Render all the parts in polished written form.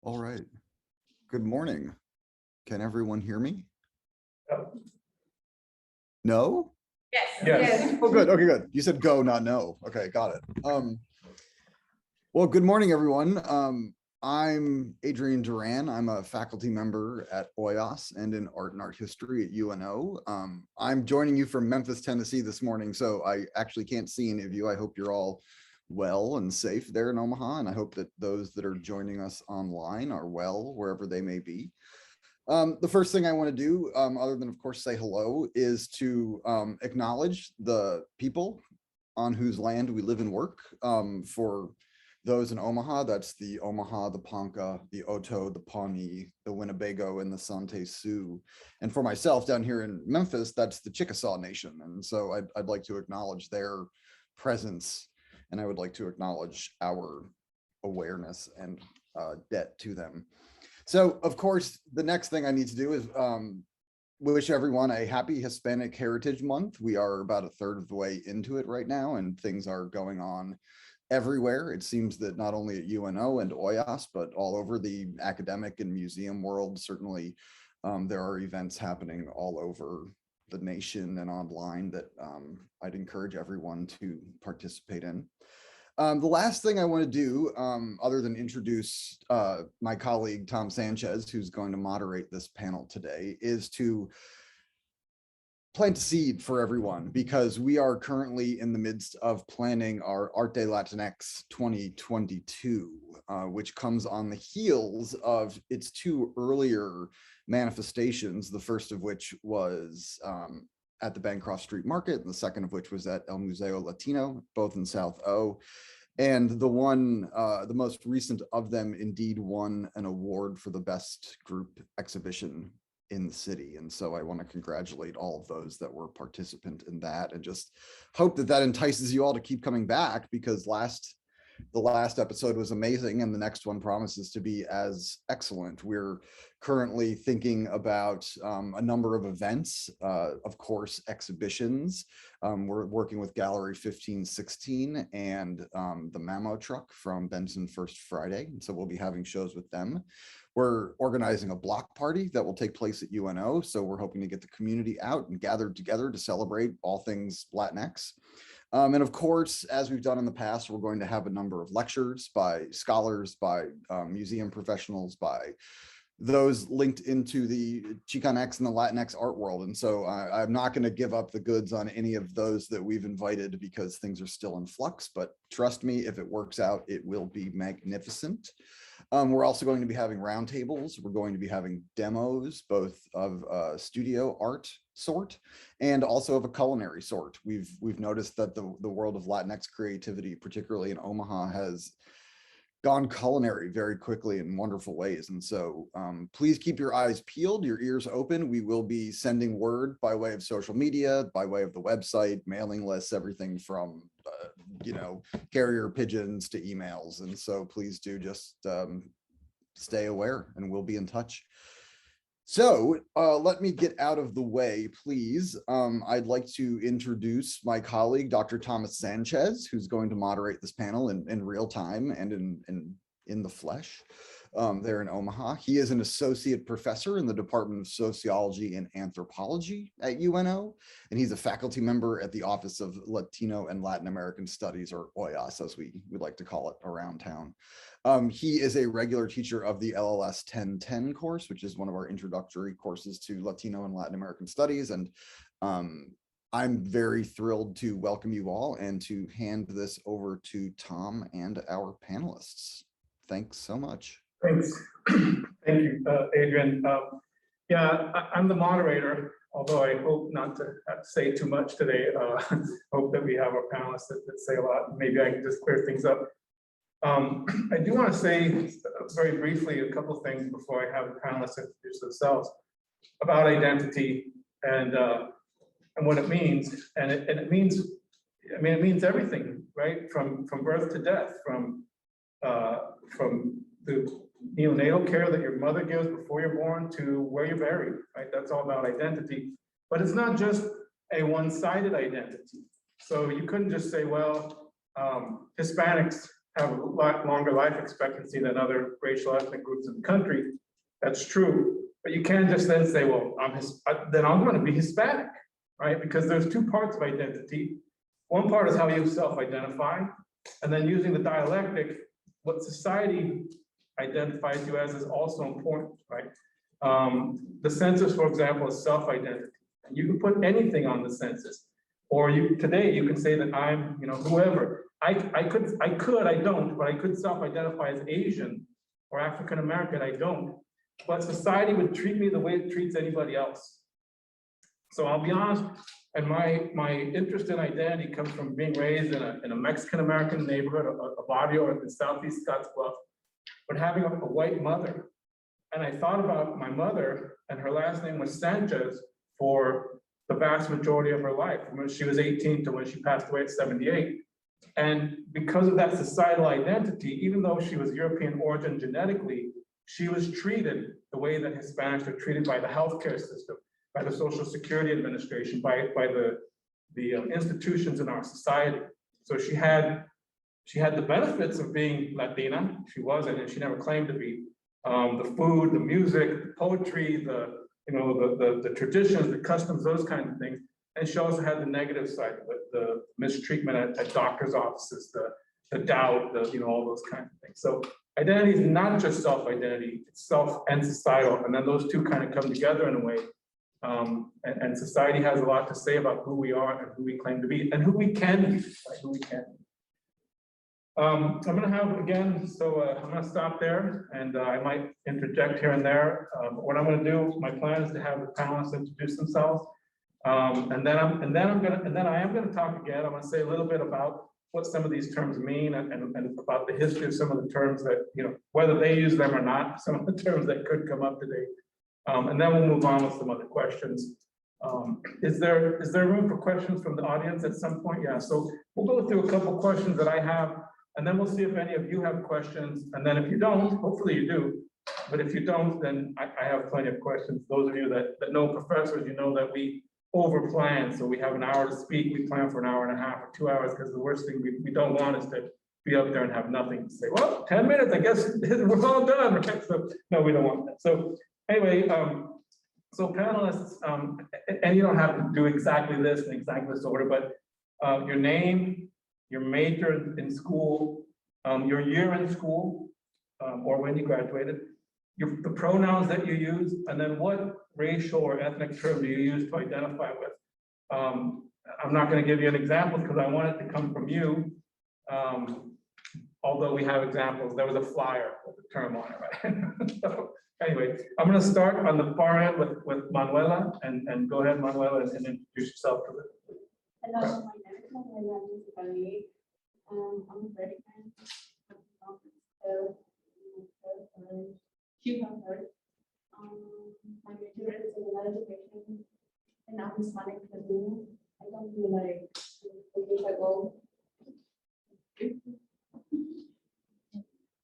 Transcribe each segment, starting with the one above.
All right. Good morning. Can everyone hear me? No? Yes. Yes. Oh, good. Okay, good. You said go, not no. Okay, got it. Well, good morning, everyone. I'm Adrian Duran. I'm a faculty member at OLLAS and in Art and Art History at UNO. I'm joining you from Memphis, Tennessee this morning, so I actually can't see any of you. I hope you're all well and safe there in Omaha, and I hope that those that are joining us online are well wherever they may be. The first thing I want to do, other than of course say hello, is to acknowledge the people on whose land we live and work. For those in Omaha, that's the Omaha, the Ponca, the Oto, the Pawnee, the Winnebago, and the Sante Sioux. And for myself down here in Memphis, that's the Chickasaw Nation. And so I'd like to acknowledge their presence, and I would like to acknowledge our awareness and debt to them. So, of course, the next thing I need to do is wish everyone a happy Hispanic Heritage Month. We are about a third of the way into it right now, and things are going on everywhere. It seems that not only at UNO and OLLAS, but all over the academic and museum world, certainly there are events happening all over the nation and online that I'd encourage everyone to participate in. The last thing I want to do, other than introduce my colleague, Tom Sanchez, who's going to moderate this panel today, is to plant a seed for everyone, because we are currently in the midst of planning our ArteLatinX 2022, which comes on the heels of its two earlier manifestations, the first of which was at the Bancroft Street Market, and the second of which was at El Museo Latino, both in South O. And the one, the most recent of them indeed won an award for the best group exhibition in the city. And so I want to congratulate all of those that were participant in that, and just hope that that entices you all to keep coming back, because the last episode was amazing, and the next one promises to be as excellent. We're currently thinking about a number of events, of course, exhibitions. We're working with Gallery 1516 and the Mamo Truck from Benson First Friday, and so we'll be having shows with them. We're organizing a block party that will take place at UNO, so we're hoping to get the community out and gathered together to celebrate all things Latinx. And of course, as we've done in the past, we're going to have a number of lectures by scholars, by museum professionals, by those linked into the Chicanx and the Latinx art world. And so I'm not going to give up the goods on any of those that we've invited, because things are still in flux, but trust me, if it works out, it will be magnificent. We're also going to be having roundtables. We're going to be having demos, both of studio art sort and also of a culinary sort. We've noticed that the world of Latinx creativity, particularly in Omaha, has gone culinary very quickly in wonderful ways. And so please keep your eyes peeled, your ears open. We will be sending word by way of social media, by way of the website, mailing lists, everything from carrier pigeons to emails. And so please do just stay aware, and we'll be in touch. So let me get out of the way, please. I'd like to introduce my colleague, Dr. Thomas Sanchez, who's going to moderate this panel in real time and in the flesh there in Omaha. He is an associate professor in the Department of Sociology and Anthropology at UNO, and he's a faculty member at the Office of Latino and Latin American Studies, or OLLAS, as we like to call it around town. He is a regular teacher of the LLS 1010 course, which is one of our introductory courses to Latino and Latin American Studies. And I'm very thrilled to welcome you all and to hand this over to Tom and our panelists. Thanks so much. Thanks. Thank you, Adrian. Yeah, I'm the moderator, although I hope not to say too much today. Hope that we have our panelists that say a lot. Maybe I can just clear things up. I do want to say very briefly a couple of things before I have the panelists introduce themselves about identity and what it means. And it means, I mean, it means everything, right? From birth to death, from the neonatal care that your mother gives before you're born to where you're buried, right? That's all about identity. But it's not just a one-sided identity. So you couldn't just say, well, Hispanics have a lot longer life expectancy than other racial ethnic groups in the country. That's true, but you can't just then say, well, then I'm going to be Hispanic, right? Because there's two parts of identity. One part is how you self-identify, and then using the dialectic, what society identifies you as is also important, right? The census, for example, is self-identity. And you can put anything on the census. Or today you can say that I'm, whoever. I don't, but I could self-identify as Asian or African American, I don't. But society would treat me the way it treats anybody else. So I'll be honest, and my interest in identity comes from being raised in a Mexican American neighborhood, a barrio in Southeast Scottsbluff, but having a white mother. And I thought about my mother, and her last name was Sanchez for the vast majority of her life, from when she was 18 to when she passed away at 78. And because of that societal identity, even though she was European origin genetically, she was treated the way that Hispanics are treated by the healthcare system, by the Social Security Administration, by the institutions in our society. So she had the benefits of being Latina. She wasn't, and she never claimed to be. The food, the music, the poetry, the traditions, the customs, those kinds of things. And she also had the negative side of it, the mistreatment at doctor's offices, the doubt, all those kinds of things. So identity is not just self-identity, it's self and societal. And then those two kind of come together in a way. And society has a lot to say about who we are and who we claim to be and who we can be, right? Who we can be. I'm going to have, again, so I'm going to stop there, and I might interject here and there. What I'm going to do, my plan is to have the panelists introduce themselves, and then I am going to talk again. I'm going to say a little bit about what some of these terms mean, and about the history of some of the terms that, whether they use them or not, some of the terms that could come up today, and then we'll move on with some other questions. Is there room for questions from the audience at some point? Yeah, so we'll go through a couple questions that I have. And then we'll see if any of you have questions. And then if you don't, hopefully you do. But if you don't, then I have plenty of questions. Those of you that know professors, you know that we over plan. So we have an hour to speak. We plan for an hour and a half or 2 hours, because the worst thing we don't want is to be up there and have nothing to say. Well, 10 minutes, I guess we're all done, right? So no, we don't want that. So anyway, so panelists, and you don't have to do exactly this in exactly this order, but your name, your major in school, your year in school, or when you graduated, the pronouns that you use, and then what racial or ethnic term do you use to identify with. I'm not going to give you an example because I want it to come from you. Although we have examples, there was a flyer with the term on it, right? So anyway, I'm going to start on the far end with Manuela, and go ahead, Manuela, and introduce yourself to the. Hello, my name is Manuela. I'm a very fan of the office. You have heard. My major is in education, and I'm Hispanic Latino. I come to like 2 years ago.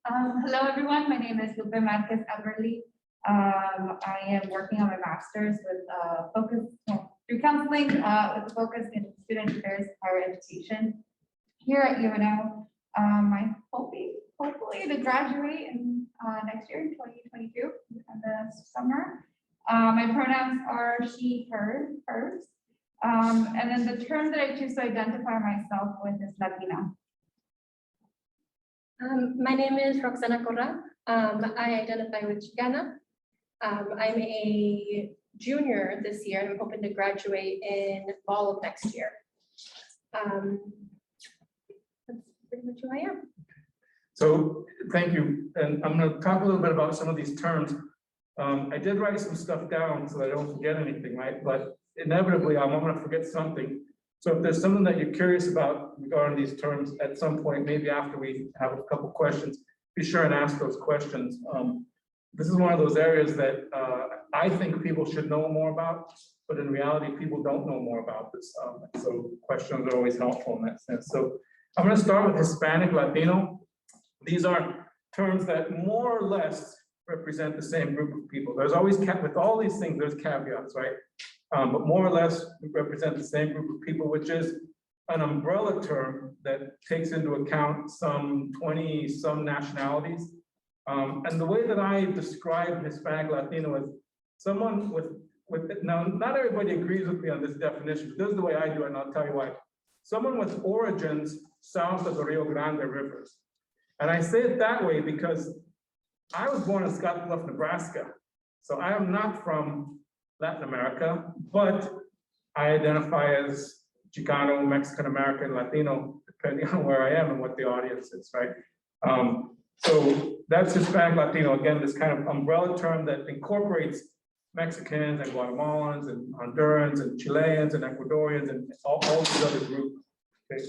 Hello, everyone. My name is Lupe Marquez Alberly. I am working on my master's with focus through counseling with a focus in student affairs and higher education here at UNO. I'm hopefully to graduate in next year in 2022 in the summer. My pronouns are she, her, hers. And then the term that I choose to identify myself with is Latina. My name is Roxana Corra. I identify with Chicana. I'm a junior this year, and I'm hoping to graduate in fall of next year. That's pretty much who I am. So thank you. And I'm going to talk a little bit about some of these terms. I did write some stuff down so that I don't forget anything, right? But inevitably, I'm going to forget something. So if there's something that you're curious about regarding these terms at some point, maybe after we have a couple questions, be sure and ask those questions. This is one of those areas that I think people should know more about, but in reality, people don't know more about this. So questions are always helpful in that sense. So I'm going to start with Hispanic Latino. These are terms that more or less represent the same group of people. There's always, with all these things, there's caveats, right? But more or less represent the same group of people, which is an umbrella term that takes into account some 20 some nationalities. And the way that I describe Hispanic Latino is someone with now, not everybody agrees with me on this definition, but this is the way I do it, and I'll tell you why. Someone with origins south of the Rio Grande rivers. And I say it that way because I was born in Scottsbluff, Nebraska. So I am not from Latin America, but I identify as Chicano, Mexican American, Latino, depending on where I am and what the audience is, right? So that's Hispanic Latino, again, this kind of umbrella term that incorporates Mexicans and Guatemalans and Hondurans and Chileans and Ecuadorians and all these other groups. Okay.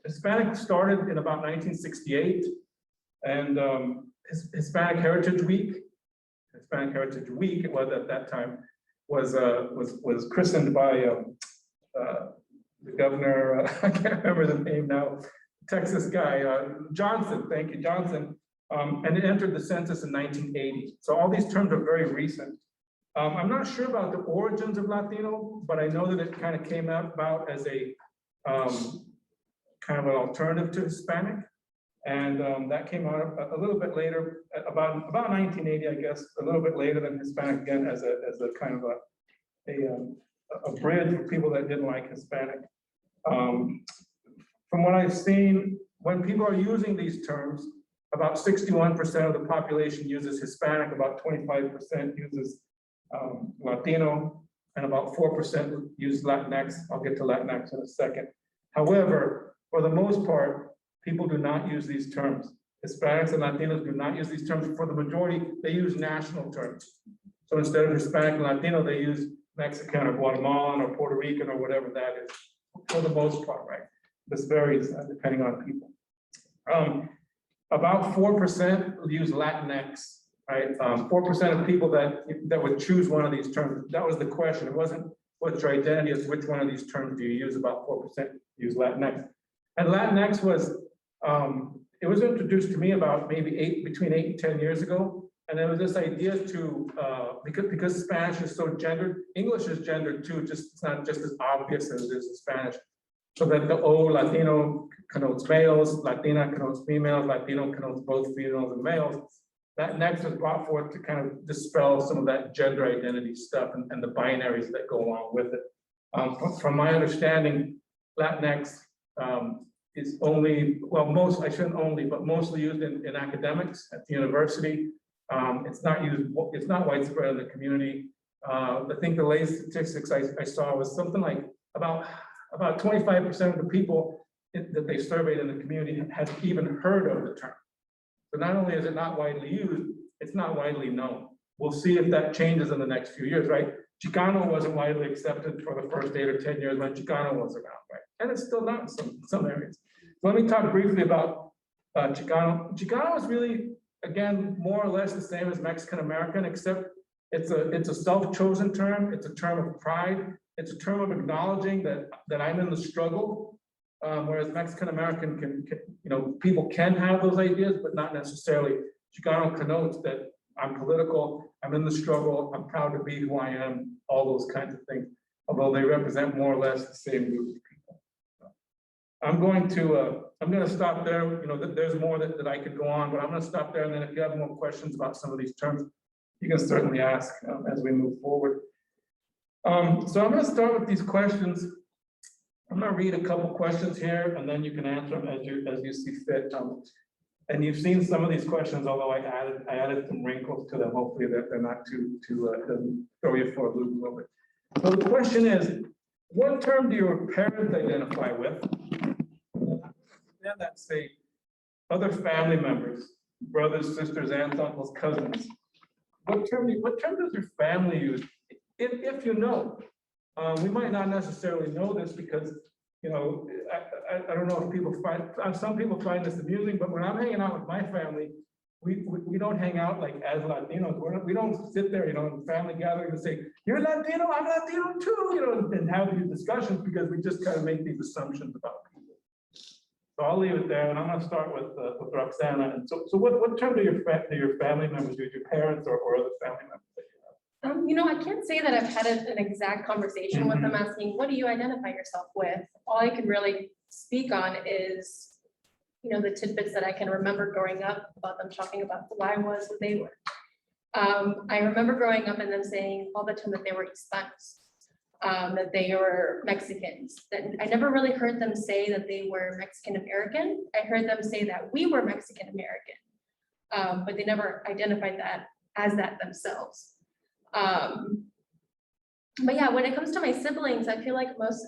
Hispanic started in about 1968, and Hispanic Heritage Week it was at that time, was christened by the governor, I can't remember the name now, Texas guy, Johnson, thank you, Johnson. And it entered the census in 1980. So all these terms are very recent. I'm not sure about the origins of Latino, but I know that it kind of came about as a kind of an alternative to Hispanic. And that came out a little bit later, about 1980, I guess, a little bit later than Hispanic, again, as a kind of a bridge for people that didn't like Hispanic. From what I've seen, when people are using these terms, about 61% of the population uses Hispanic, about 25% uses Latino, and about 4% use Latinx. I'll get to Latinx in a second. However, for the most part, people do not use these terms. Hispanics and Latinos do not use these terms. For the majority, they use national terms. So instead of Hispanic and Latino, they use Mexican or Guatemalan or Puerto Rican or whatever that is, for the most part, right? This varies depending on people. About 4% use Latinx, right? 4% of people that would choose one of these terms. That was the question. It wasn't what's your identity, it's which one of these terms do you use. About 4% use Latinx. And Latinx was, it was introduced to me about maybe between 8 and 10 years ago. And there was this idea to, because Spanish is so gendered, English is gendered too, it's not just as obvious as it is in Spanish. So that the O, Latino, connotes males, Latina connotes females, Latino connotes both females and males. That next was brought forth to kind of dispel some of that gender identity stuff and the binaries that go along with it. From my understanding, Latinx is only, well, I shouldn't only, but mostly used in academics at the university. It's not widespread in the community. I think the latest statistics I saw was something like about 25% of the people that they surveyed in the community had even heard of the term. So not only is it not widely used, it's not widely known. We'll see if that changes in the next few years, right? Chicano wasn't widely accepted for the first 8 or 10 years when Chicano was around, right? And it's still not in some areas. So let me talk briefly about Chicano. Chicano is really, again, more or less the same as Mexican American, except it's a self-chosen term. It's a term of pride. It's a term of acknowledging that I'm in the struggle, whereas Mexican American can, people can have those ideas, but not necessarily. Chicano connotes that I'm political, I'm in the struggle, I'm proud to be who I am, all those kinds of things, although they represent more or less the same group of people. I'm going to stop there. There's more that I could go on, but I'm going to stop there. And then if you have more questions about some of these terms, you can certainly ask as we move forward. So I'm going to start with these questions. I'm going to read a couple questions here, and then you can answer them as you see fit. And you've seen some of these questions, although I added some wrinkles to them. Hopefully that they're not too throw you for a loop a little bit. So the question is, what term do your parents identify with? Then that's say other family members, brothers, sisters, aunts, uncles, cousins. What term does your family use? If you know, we might not necessarily know this because, I don't know if people some people find this amusing, but when I'm hanging out with my family, we don't hang out like as Latinos. We don't sit there, in family gathering and say, you're Latino, I'm Latino too, and have these discussions because we just kind of make these assumptions about people. So I'll leave it there, and I'm going to start with Roxana. And so what term do your family members use, your parents or other family members that you I can't say that I've had an exact conversation with them asking, what do you identify yourself with? All I can really speak on is, the tidbits that I can remember growing up about them talking about who I was, who they were. I remember growing up and them saying all the time that they were Hispanics, that they were Mexicans. That I never really heard them say that they were Mexican American. I heard them say that we were Mexican American, but they never identified that as that themselves. But yeah, when it comes to my siblings, I feel like most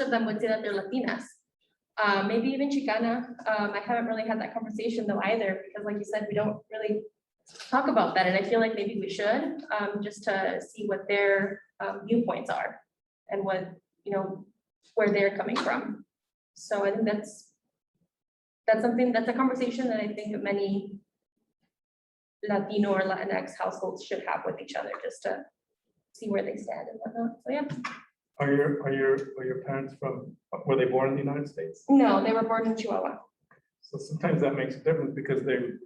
of them would say that they're Latinas. Maybe even Chicana. I haven't really had that conversation though either, because like you said, we don't really talk about that. And I feel like maybe we should, just to see what their viewpoints are and what, where they're coming from. So I think that's a conversation that I think many Latino or Latinx households should have with each other, just to see where they stand and whatnot. So yeah. Are your parents were they born in the United States? No, they were born in Chihuahua. So sometimes that makes a difference because they're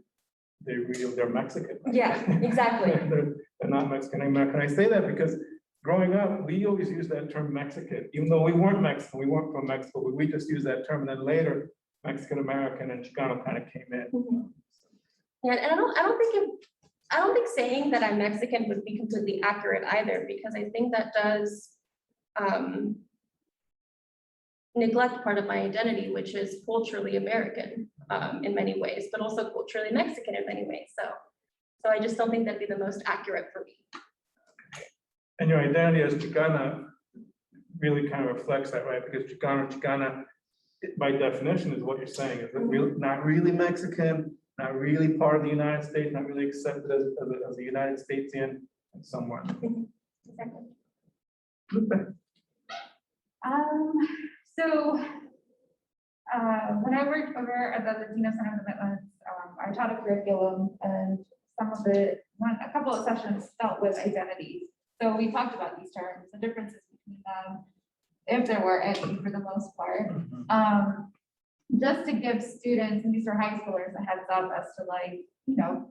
Mexican. Yeah, exactly. They're not Mexican American. I say that because growing up, we always used that term Mexican, even though we weren't Mexican, we weren't from Mexico, but we just used that term. And then later, Mexican American and Chicano kind of came in. Mm-hmm. Yeah, and I don't think saying that I'm Mexican would be completely accurate either, because I think that does neglect part of my identity, which is culturally American in many ways, but also culturally Mexican in many ways. So I just don't think that'd be the most accurate for me. And your identity as Chicana really kind of reflects that, right? Because Chicana, by definition, is what you're saying, is not really Mexican, not really part of the United States, not really accepted as a United Statesian somewhere. Exactly. Okay. So when I worked over at the Latino Center of Commitments, I taught a curriculum, and a couple of sessions dealt with identities. So we talked about these terms, the differences between them, if there were any for the most part. Just to give students, and these are high schoolers, a heads up as to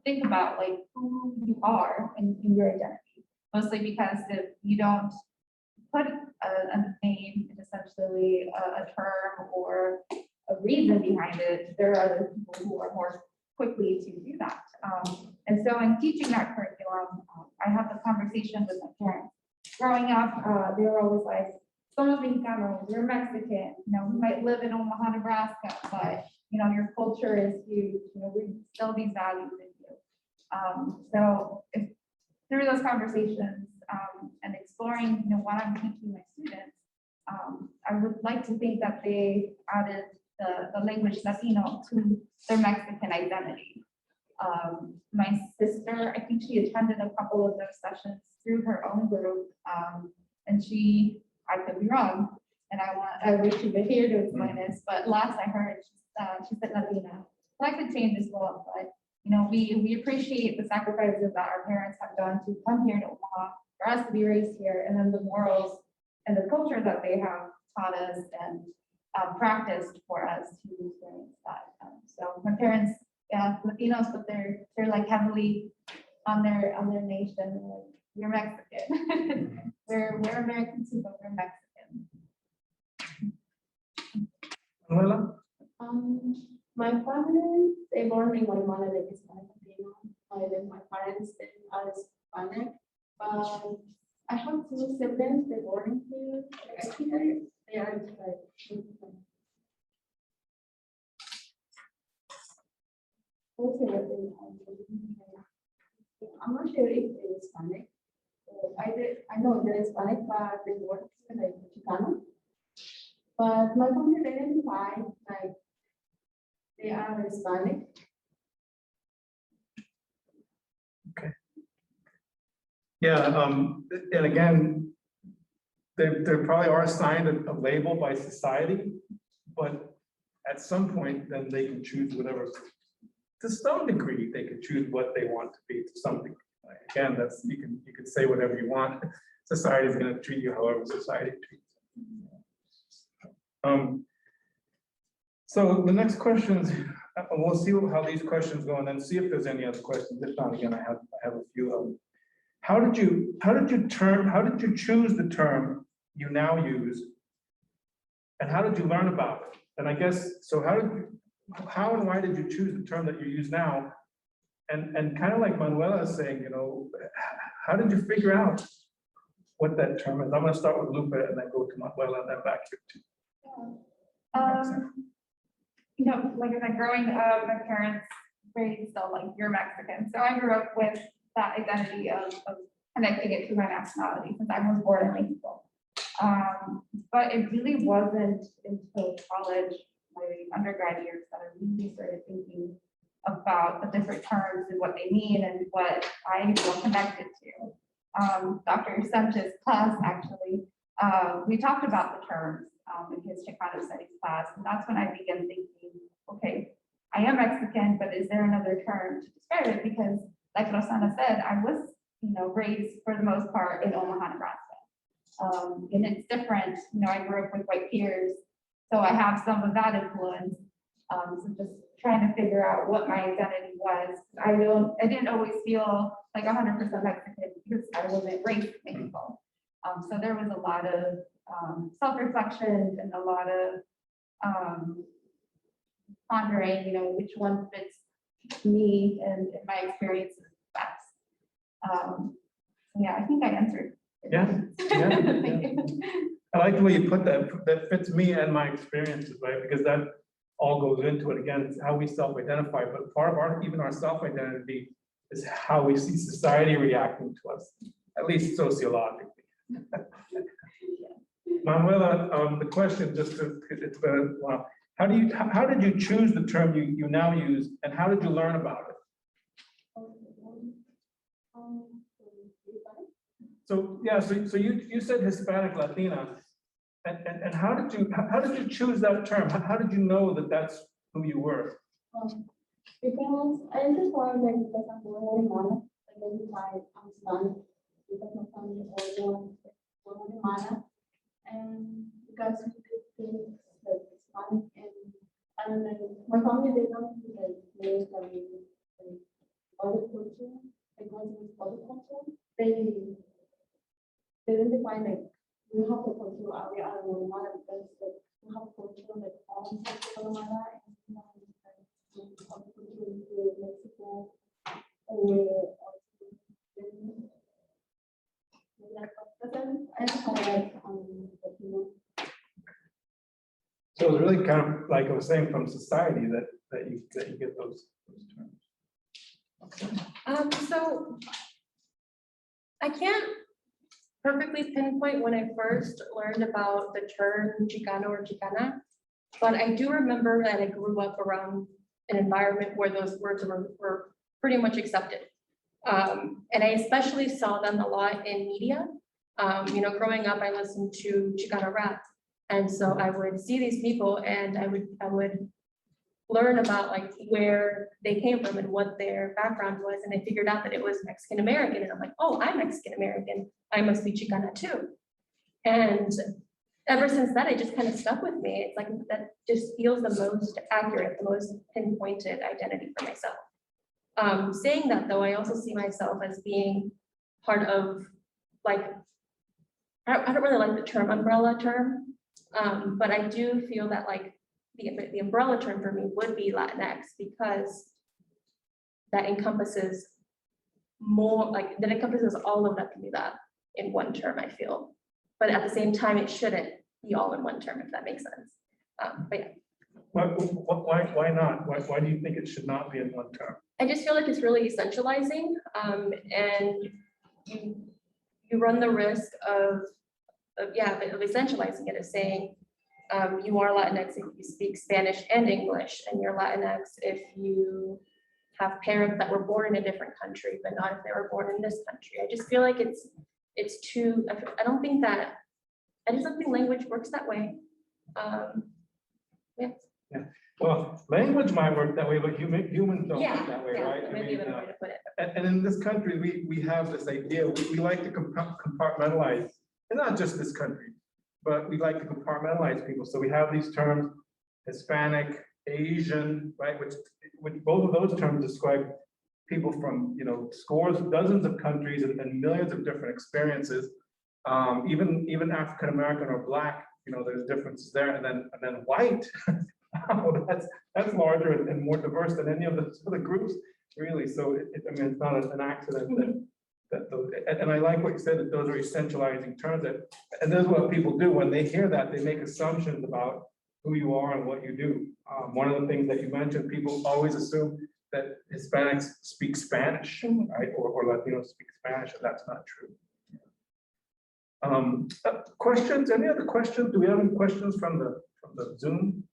think about who you are in your identity. Mostly because if you don't put a name and essentially a term or a reason behind it, there are other people who are more quickly to do that. And so in teaching that curriculum, I have the conversation with my parents. Growing up, they were always like, somos mexicanos, you're Mexican, we might live in Omaha, Nebraska, but your culture is huge, we instill these values in you. So if through those conversations and exploring, what I'm teaching my students, I would like to think that they added the language Latino to their Mexican identity. My sister, I think she attended a couple of those sessions through her own group, and I could be wrong, and I wish she were here to explain this, but last I heard, she said Latina. That could change as well, but we appreciate the sacrifices that our parents have done to come here to Omaha, for us to be raised here, and then the morals and the culture that they have taught us and practiced for us to experience that. So my parents, yeah, Latinos, but they're heavily on their nation. We're Mexican. we're American too, but we're Mexican. Anuela? My family, they born in Guatemala, they Hispanic Latino. My parents, they are Hispanic. I have two siblings, they're born here. I think they are I'm not sure if they're Hispanic. I know they're Hispanic, but they born like Chicano. But my family identify like they are Hispanic. Okay. Yeah, and again, there probably are assigned a label by society, but at some point, then they can choose whatever. To some degree, they can choose what they want to be. To some degree, again, that's you can say whatever you want. Society is going to treat you however society treats you. So the next questions, we'll see how these questions go, and then see if there's any other questions. If not, again, I have a few. how did you choose the term you now use? And how did you learn about it? And I guess, so how and why did you choose the term that you use now? And kind of like Manuela is saying, you know, how did you figure out what that term is? I'm gonna start with Lupe and then go to Manuela and then back to you. You know, like I said, growing up, my parents raised still like, you're Mexican. So I grew up with that identity of connecting it to my nationality since I was born in Mexico. But it really wasn't until college, my undergrad years, that I really started thinking about the different terms and what they mean and what I feel connected to. Dr. Sanchez class, actually, we talked about the terms in his Chicano studies class, and that's when I began thinking, okay, I am Mexican, but is there another term to describe it? Because like Rosanna said, I was, you know, raised for the most part in Omaha, Nebraska. And it's different, you know, I grew up with white peers, so I have some of that influence. So just trying to figure out what my identity was. I didn't always feel like 100% Mexican because I wasn't raised in Mexico. So there was a lot of self-reflection and a lot of pondering, you know, which one fits me and my experiences best. Yeah, I think I answered. Yeah. I like the way you put that fits me and my experiences, right? Because that all goes into it. Again, it's how we self-identify, but part of even our self-identity is how we see society reacting to us, at least sociologically. Manuela, the question it's been a while. How did you choose the term you now use, and how did you learn about it? So yeah, so you said Hispanic Latina, and how did you choose that term? How did you know that that's who you were? Because I just wanted like because I'm born in Mana, identify I'm Hispanic because my family all born in Mana, and because we did things like Hispanic and like my family they don't like make like other culture, like going to other culture, they didn't define like we have the culture area out of Guatemala because like we have culture like all in Guatemala and other culture in Mexico or I just felt like So it's really kind of like I was saying from society that you get those terms. So I can't perfectly pinpoint when I first learned about the term Chicano or Chicana, but I do remember that I grew up around an environment where those words were pretty much accepted. And I especially saw them a lot in media. You know, growing up, I listened to Chicano rap. And so I would see these people and I would learn about like where they came from and what their background was. And I figured out that it was Mexican American. And I'm like, oh, I'm Mexican American. I must be Chicana too. And ever since that, it just kind of stuck with me. It's like that just feels the most accurate, the most pinpointed identity for myself. Saying that though, I also see myself as being part of like, I don't really like the term umbrella term, but I do feel that like the umbrella term for me would be Latinx because that encompasses more, like that encompasses all of that in one term, I feel. But at the same time, it shouldn't be all in one term, if that makes sense. But yeah. Why not? Why do you think it should not be in one term? I just feel like it's really essentializing, and you run the risk of essentializing it as saying you are Latinx if you speak Spanish and English, and you're Latinx if you have parents that were born in a different country, but not if they were born in this country. I just feel like it's too, I just don't think language works that way. Yeah. Well, language might work that way, but humans don't work that way, right? That might be a better way to put it. And in this country, we have this idea, we like to compartmentalize, and not just this country, but we like to compartmentalize people. So we have these terms, Hispanic, Asian, right? Which both of those terms describe people from, you know, scores, dozens of countries and millions of different experiences. Even African American or Black, you know, there's differences there, and then white. Wow, that's larger and more diverse than any of the other groups, really. So I mean, it's not an accident that those, and I like what you said, that those are essentializing terms. And that's what people do when they hear that. They make assumptions about who you are and what you do. One of the things that you mentioned, people always assume that Hispanics speak Spanish, right? Or Latinos speak Spanish, and that's not true. Questions? Any other questions? Do we have any questions from the Zoom?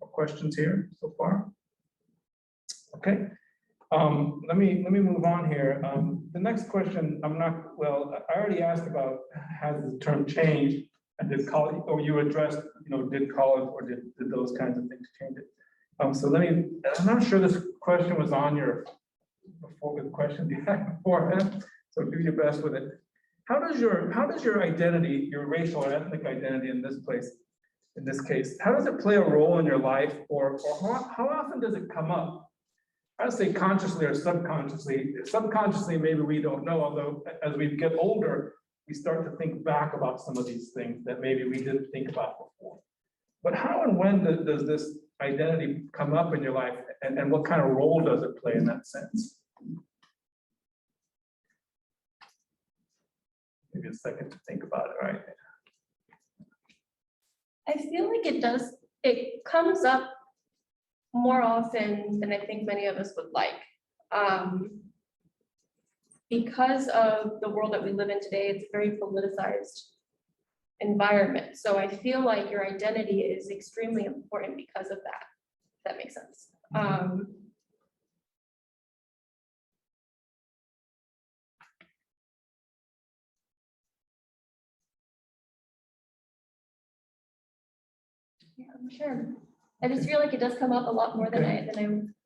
Or questions here so far? Okay. Let me move on here. The next question, I already asked about, has the term changed? And did college, or you addressed, you know, did college or did those kinds of things change it? So I'm not sure this question was on your question you had beforehand, so do your best with it. How does your identity, your racial or ethnic identity in this case, how does it play a role in your life, or how often does it come up? I would say consciously or subconsciously. Subconsciously, maybe we don't know, although as we get older, we start to think back about some of these things that maybe we didn't think about before. But how and when does this identity come up in your life, and what kind of role does it play in that sense? Maybe a second to think about it, right? I feel like it comes up more often than I think many of us would like. Because of the world that we live in today, it's a very politicized environment. So I feel like your identity is extremely important because of that, if that makes sense. Yeah, I'm sure. I just feel like it does come up a lot more than I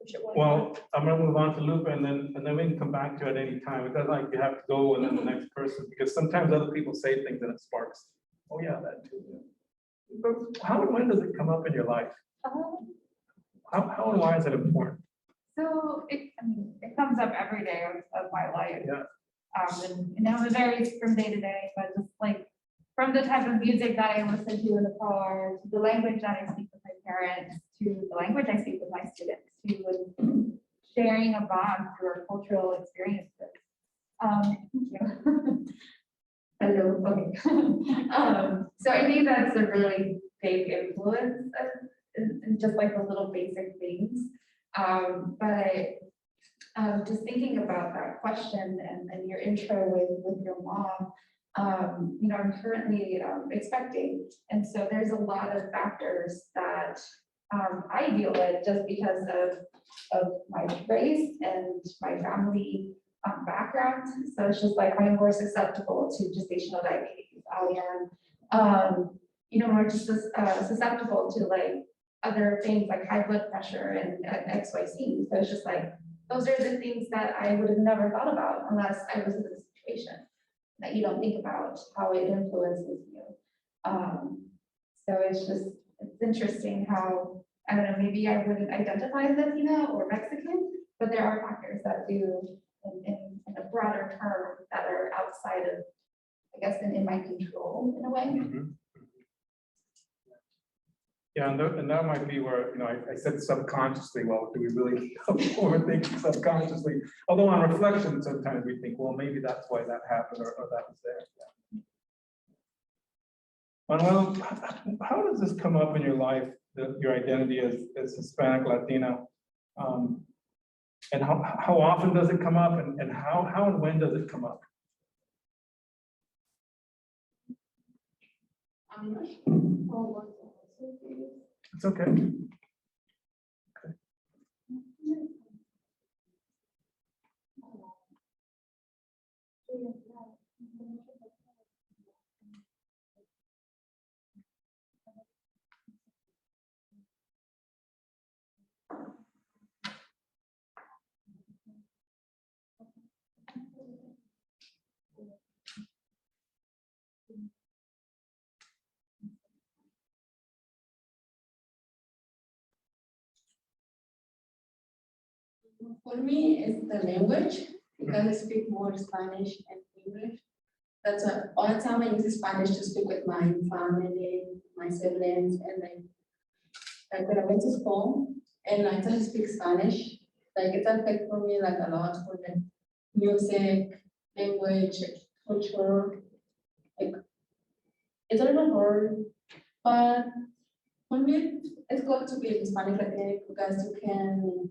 wish it would. Well, I'm gonna move on to Lupe, and then we can come back to it any time. It doesn't like you have to go and then the next person, because sometimes other people say things and it sparks. Oh yeah, that too. But how and when does it come up in your life? How and why is it important? So it comes up every day of my life. Yeah. And it varies from day to day, but just like from the type of music that I listen to in the car, to the language that I speak with my parents, to the language I speak with my students, to sharing a bond through our cultural experiences. Hello, okay. So I think that's a really big influence, in just like the little basic things. But just thinking about that question and your intro with your mom, you know, I'm currently expecting, and so there's a lot of factors that I deal with just because of my race and my family background. So it's just like I'm more susceptible to gestational diabetes. I am, you know, more just susceptible to like other things like high blood pressure and XYZ. So it's just like those are the things that I would have never thought about unless I was in this situation. That you don't think about how it influences you. So it's interesting how, I don't know, maybe I wouldn't identify as Latina or Mexican, but there are factors that do in a broader term that are outside of, I guess, in my control in a way. Mm-hmm. Yeah, and that might be where, you know, I said subconsciously, well, do we really overthink subconsciously? Although on reflection, sometimes we think, well, maybe that's why that happened or that was there. Yeah. Manuel, how does this come up in your life, your identity as Hispanic Latino? And how often does it come up, and how and when does it come up? It's okay. For me, it's the language, because I speak more Spanish and English. That's why all the time I use Spanish to speak with my family, my siblings, and like when I went to school and I started to speak Spanish, like it's affected for me like a lot for the music, language, culture. Like it's a little hard, but for me, it's good to be Hispanic Latino because you can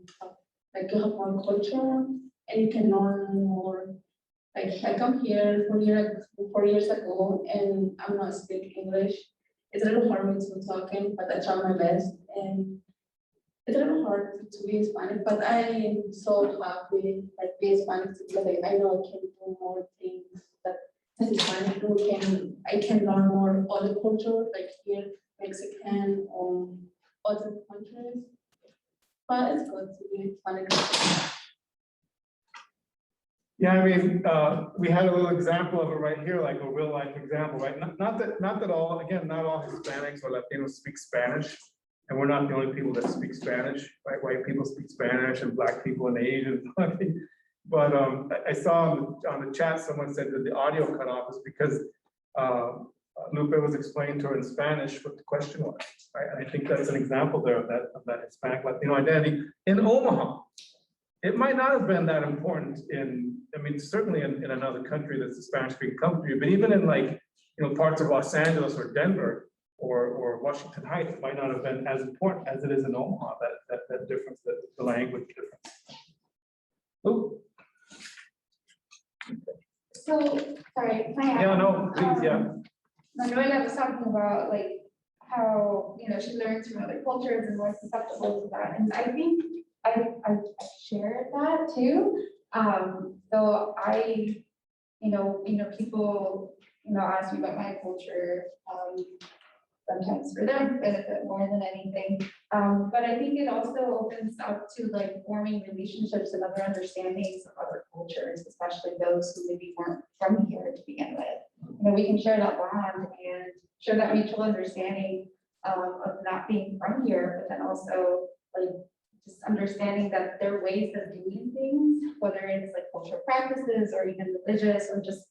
like you have more culture and you can learn more. Like I come here 4 years ago and I'm not speaking English. It's a little hard for me to talking, but I try my best. And it's a little hard to be Hispanic, but I am so happy like be Hispanic because like, I know I can do more things that as Hispanic do I can learn more other culture like here, Mexican or other countries. But it's good to be Hispanic. Yeah, I mean, we had a little example of it right here, like a real life example, right? Not that all, again, not all Hispanics or Latinos speak Spanish, and we're not the only people that speak Spanish, right? White people speak Spanish and Black people and Asians. But I saw on the chat, someone said that the audio cut off is because Lupe was explaining to her in Spanish what the question was, right? And I think that's an example there of that Hispanic Latino identity in Omaha. It might not have been that important I mean, certainly in another country that's a Spanish-speaking country, but even in like, parts of Los Angeles or Denver or Washington Heights, it might not have been as important as it is in Omaha, that difference, the language difference. Oh. So, sorry, can I add? Yeah, no, please, yeah. Manuela was talking about like how, she learns from other cultures and more susceptible to that. And I think I share that too. So people, ask me about my culture, sometimes for their benefit more than anything. But I think it also opens up to like forming relationships and other understandings of other cultures, especially those who maybe weren't from here to begin with. We can share that bond and share that mutual understanding of not being from here, but then also like just understanding that there are ways of doing things, whether it's like cultural practices or even religious or just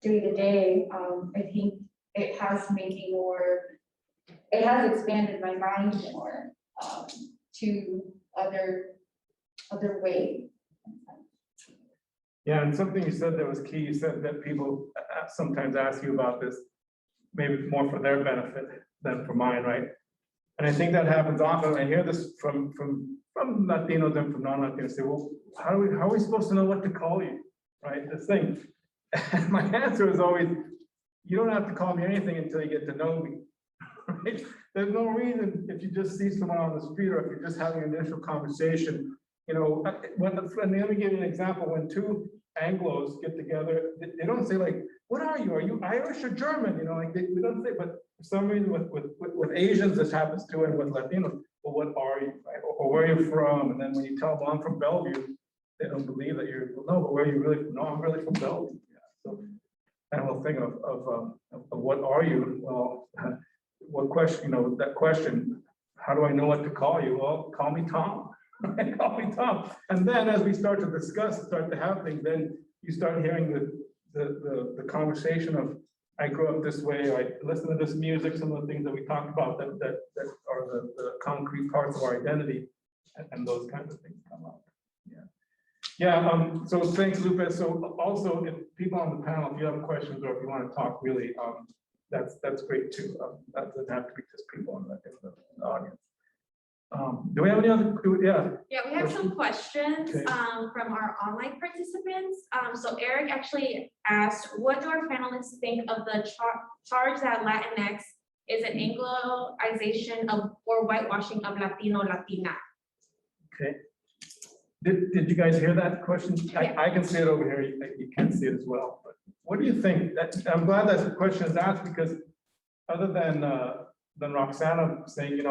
day to day. I think it has expanded my mind more to other ways. Yeah, and something you said that was key, you said that people sometimes ask you about this, maybe more for their benefit than for mine, right? And I think that happens often. I hear this from Latinos and from non-Latinos say, well, how are we supposed to know what to call you, right? This thing. And my answer is always, you don't have to call me anything until you get to know me, right? There's no reason if you just see someone on the street or if you're just having an initial conversation, let me give you an example. When two Anglos get together, they don't say like, what are you? Are you Irish or German? We don't say, but for some reason with Asians, this happens too, and with Latinos, well, what are you, right? Or where are you from? And then when you tell them I'm from Bellevue, they don't believe that you're, well, no, but where are you really from? No, I'm really from Bellevue. Yeah. So that whole thing of what are you? Well, what question, that question, how do I know what to call you? Well, call me Tom. Right? Call me Tom. And then as we start to discuss, start to have things, then you start hearing the conversation of, I grew up this way, I listen to this music, some of the things that we talked about that are the concrete parts of our identity, and those kinds of things come up. Yeah. So thanks, Lupe. So also, if people on the panel, if you have questions or if you want to talk, really, that's great too. That doesn't have to be just people in the audience. Do we have any other? Yeah, we have some questions Okay. From our online participants. So Eric actually asked, what do our panelists think of the charge that Latinx is an Angloization of or whitewashing of Latino, Latina? Okay. Did you guys hear that question? I can see it over here. You can't see it as well. But what do you think? I'm glad that the question is asked, because other than Roxana saying,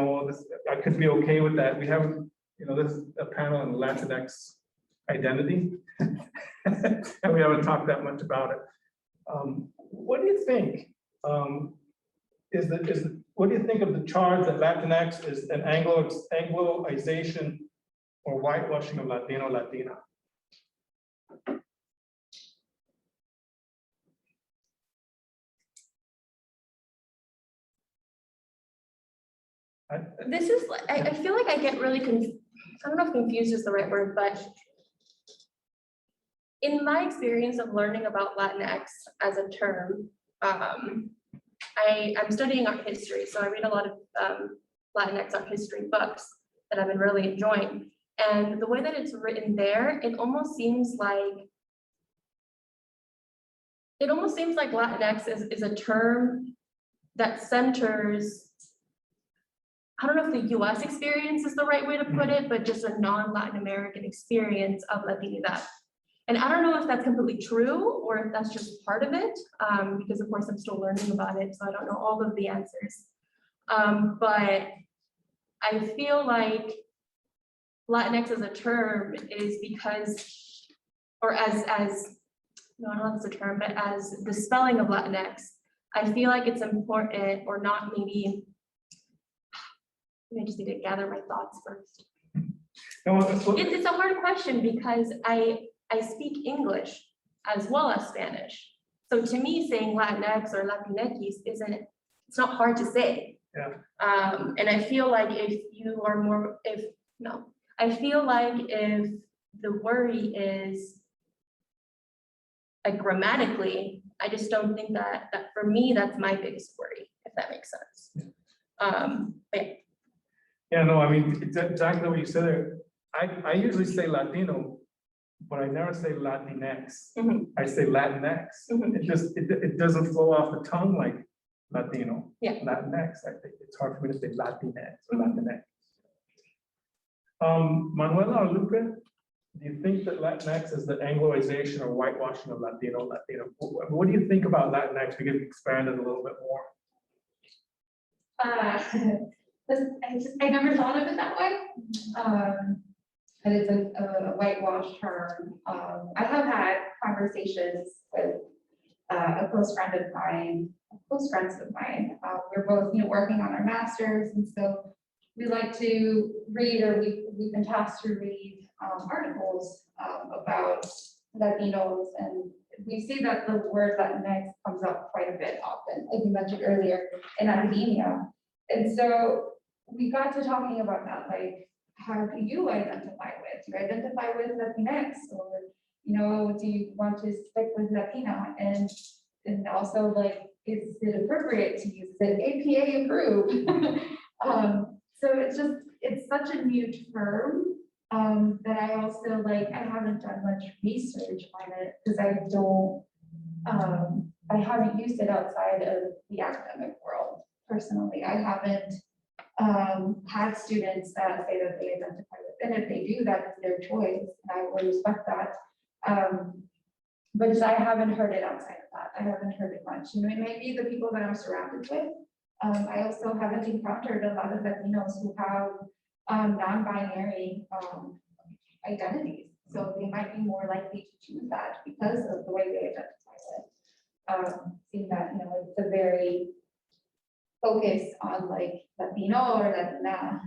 I could be okay with that. We haven't, this is a panel on Latinx identity, and we haven't talked that much about it. What do you think? What do you think of the charge that Latinx is an Angloization or whitewashing of Latino, Latina? This is, I feel like I get really I don't know if confused is the right word, but in my experience of learning about Latinx as a term, I'm studying art history, so I read a lot of Latinx art history books that I've been really enjoying. And the way that it's written there, it almost seems like Latinx is a term that centers, I don't know if the US experience is the right way to put it, but just a non-Latin American experience of Latinidad. And I don't know if that's completely true or if that's just part of it, because of course I'm still learning about it, so I don't know all of the answers. But I feel like Latinx as a term is because, or as no, I don't know if it's a term, but as the spelling of Latinx, I feel like it's important, or not maybe, I just need to gather my thoughts first. It's a hard question because I speak English as well as Spanish. So to me, saying Latinx or Latinx it's not hard to say. Yeah. And I feel like if the worry is like grammatically, I just don't think that for me, that's my biggest worry, if that makes sense. But Yeah, no, I mean, it's exactly what you said there. I usually say Latino, but I never say Latinx. Mhm. I say Latinx. Mhm. It doesn't flow off the tongue like Latino. Yeah. Latinx, I think it's hard for me to say Latinx or Latinx. Manuela or Lupe, do you think that Latinx is the Angloization or whitewashing of Latino? What do you think about Latinx? We can expand it a little bit more. I never thought of it that way. And it's a whitewash term. I have had conversations with a close friends of mine. We're both, working on our masters, and so we like to read, or we've been tasked to read articles about Latinos, and we see that the word Latinx comes up quite a bit often, like you mentioned earlier, in academia. And so we got to talking about that, like, how do you identify with? Do you identify with Latinx, or, do you want to stick with Latina? And also, like, is it appropriate to use it APA approved? So it's such a new term that I also, like, I haven't done much research on it because I haven't used it outside of the academic world. Personally, I haven't had students that say that they identify with, and if they do, that's their choice, and I will respect that. But I haven't heard it outside of that. I haven't heard it much. It may be the people that I'm surrounded with. I also haven't encountered a lot of Latinos who have non-binary identities, so they might be more likely to choose that because of the way they identify with. Seeing that, it's a very focus on, like, Latino or Latina.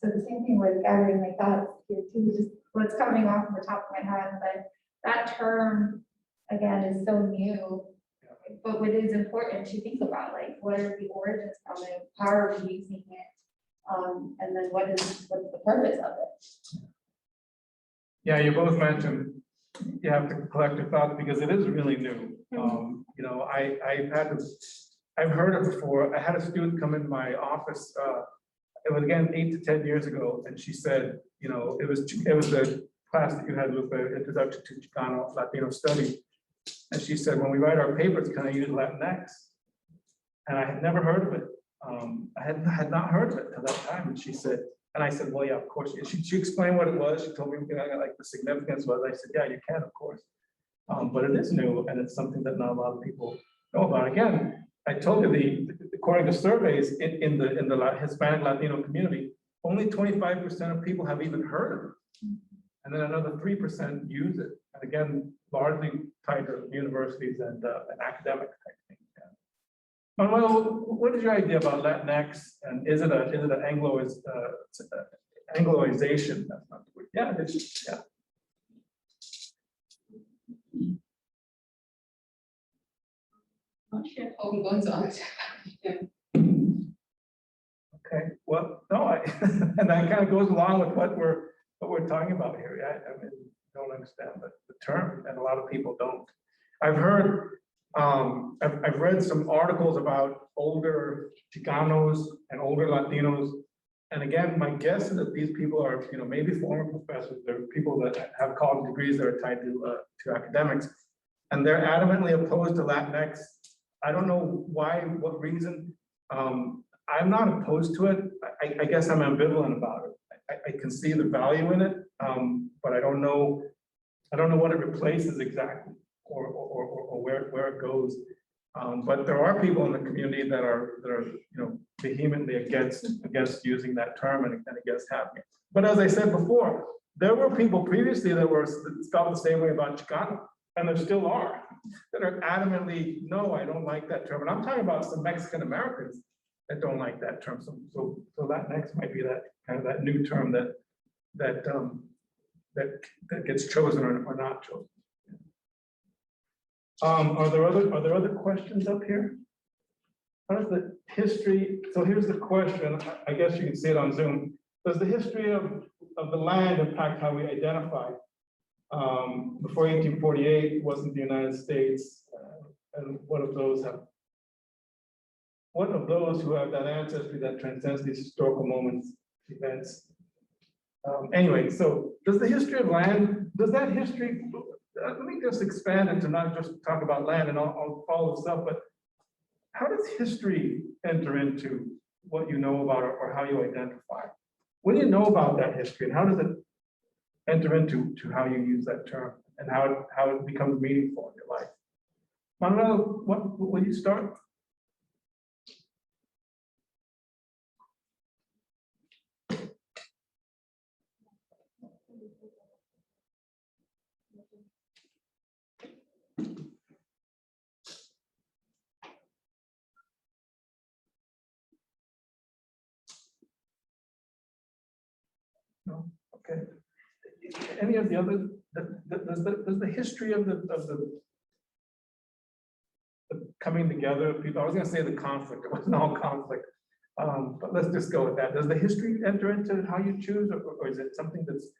So the same thing with gathering my thoughts here too, just what's coming off the top of my head, but that term again is so new. But what is important to think about, like, what are the origins from it? How are we using it? And then what's the purpose of it? Yeah, you both mentioned you have to collect your thoughts because it is really new. I've heard it before. I had a student come into my office. It was again 8 to 10 years ago, and she said, it was the class that you had, Lupe, Introduction to Chicano Latino Study. And she said, when we write our papers, can I use Latinx? And I had never heard of it. I had not heard of it at that time. And she said, and I said, well, yeah, of course. She explained what it was. She told me like the significance was. I said, yeah, you can, of course. But it is new, and it's something that not a lot of people know about. Again, I told you according to surveys in the Hispanic Latino community, only 25% of people have even heard of it. And then another 3% use it. And again, largely tied to universities and academic type things. Yeah. Manuel, what is your idea about Latinx? And is it an Angloization, that's not the word. Yeah, it is, yeah. Not sure. Oh, I'm going to ask. Okay, well, no, and that kind of goes along with what we're talking about here. Yeah, I mean, don't understand the term, and a lot of people don't. I've heard, I've read some articles about older Chicanos and older Latinos. And again, my guess is that these people are, maybe former professors, they're people that have college degrees that are tied to academics, and they're adamantly opposed to Latinx. I don't know why, what reason. I'm not opposed to it. I guess I'm ambivalent about it. I can see the value in it, but I don't know what it replaces exactly, or where it goes. But there are people in the community that are vehemently against using that term and against having it. But as I said before, there were people previously that felt the same way about Chicano, and there still are, that are adamantly, no, I don't like that term. And I'm talking about some Mexican Americans that don't like that term. So Latinx might be that kind of that new term that gets chosen or not chosen. Are there other questions up here? How does the history? So here's the question. I guess you can see it on Zoom. Does the history of the land impact how we identify? Before 1848, it wasn't the United States, and what of those who have that ancestry that transcends these historical moments, events? Anyway, so does the history of land, let me just expand it to not just talk about land, and I'll follow this up, but how does history enter into what you know about or how you identify? What do you know about that history, and how does it enter into how you use that term and how it becomes meaningful in your life? Manuel, what will you start? No, okay. Any of the other, does the history of the coming together of people, I was going to say the conflict, it wasn't all conflict, but let's just go with that. Does the history enter into how you choose, or is it something that's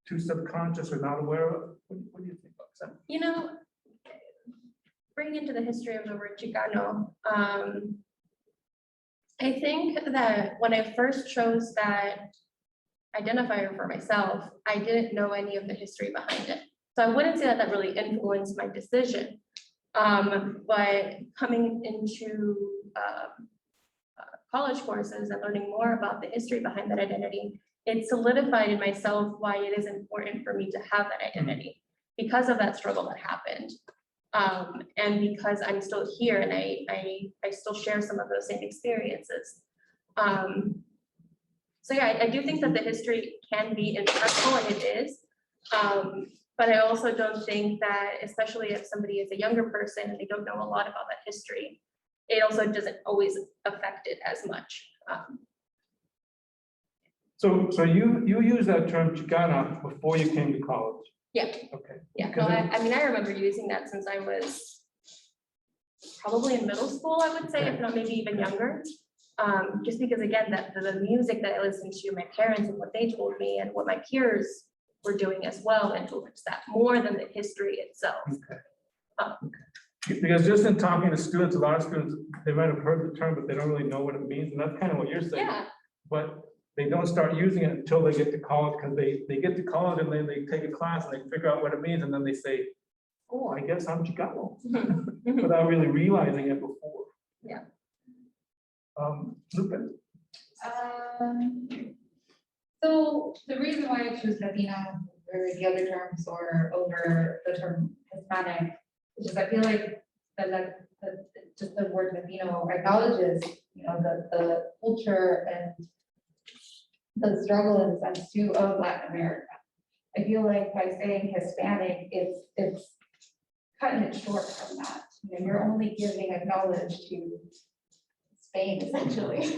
too subconscious or not aware of? What do you think about that? Bring into the history of the word Chicano, I think that when I first chose that identifier for myself, I didn't know any of the history behind it. So I wouldn't say that really influenced my decision. But coming into college courses and learning more about the history behind that identity, it solidified in myself why it is important for me to have that identity because of that struggle that happened. And because I'm still here and I still share some of those same experiences. So yeah, I do think that the history can be impactful, and it is. But I also don't think that, especially if somebody is a younger person and they don't know a lot about that history, it also doesn't always affect it as much. So you use that term Chicana before you came to college? Yeah. Okay. Yeah, no, I mean, I remember using that since I was probably in middle school, I would say, if not maybe even younger. Just because, again, that the music that I listened to, my parents and what they told me and what my peers were doing as well influenced that more than the history itself. Okay. Because just in talking to students, a lot of students, they might have heard the term, but they don't really know what it means. And that's kind of what you're saying. Yeah. But they don't start using it until they get to college, because they get to college and then they take a class and they figure out what it means. And then they say, oh, I guess I'm Chicano, without really realizing it before. Yeah. Lupe? So the reason why I chose Latina over the other terms or over the term Hispanic is just I feel like just the word Latino acknowledges, the culture and the struggle in the sense too of Latin America. I feel like by saying Hispanic, it's cutting it short from that. You're only giving acknowledge to Spain, essentially.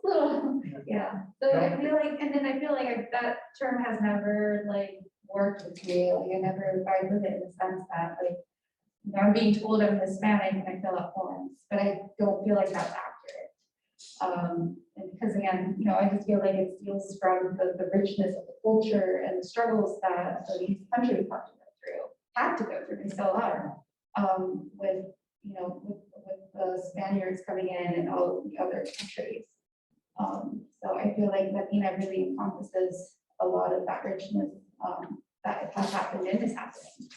little, yeah. So I feel like, and then I feel like that term has never like worked with me. Like I never vibe with it in the sense that like, you know, I'm being told I'm Hispanic and I fill out forms, but I don't feel like that's accurate. And because again, you know, I just feel like it steals from the richness of the culture and the struggles that these countries had to go through, and still are, with, you know, with the Spaniards coming in and all the other countries. So I feel like Latina really encompasses a lot of that richness that has happened and is happening.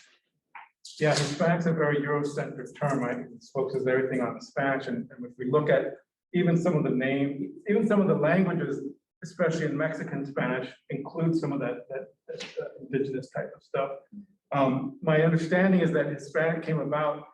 Yeah, Hispanic's a very Eurocentric term, right? It focuses everything on Spanish, and if we look at even some of the names, even some of the languages, especially in Mexican Spanish, include some of that indigenous type of stuff. My understanding is that Hispanic came about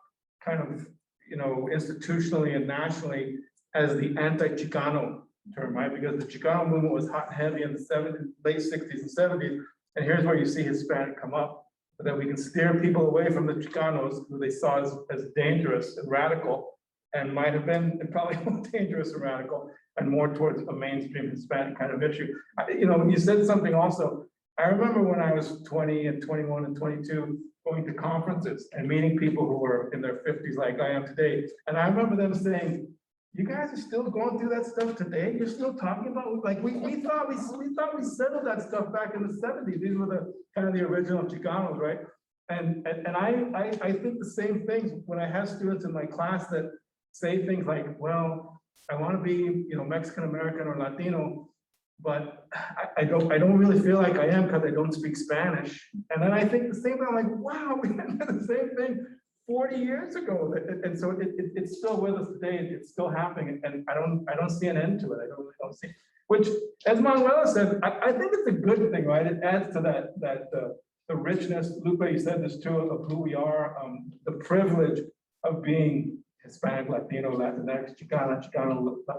kind of, you know, institutionally and nationally as the anti-Chicano term, right? Because the Chicano movement was hot and heavy in the late 60s and 70s, and here's where you see Hispanic come up, so that we can steer people away from the Chicanos, who they saw as dangerous and radical, and might have been and probably more dangerous and radical, and more towards a mainstream Hispanic kind of issue. You know, you said something also. I remember when I was 20 and 21 and 22, going to conferences and meeting people who were in their 50s like I am today. And I remember them saying, you guys are still going through that stuff today? You're still talking about, like, we thought we settled that stuff back in the 70s. These were the kind of the original Chicanos, right? And I think the same things when I have students in my class that say things like, well, I want to be, you know, Mexican American or Latino, but I don't really feel like I am because I don't speak Spanish. And then I think the same thing, I'm like, wow, we had the same thing 40 years ago. And so it's still with us today. It's still happening. And I don't see an end to it. I really don't see, which, as Manuela said, I think it's a good thing, right? It adds to the richness. Lupe, you said this too, of who we are, the privilege of being Hispanic, Latino, Latinx, Chicano,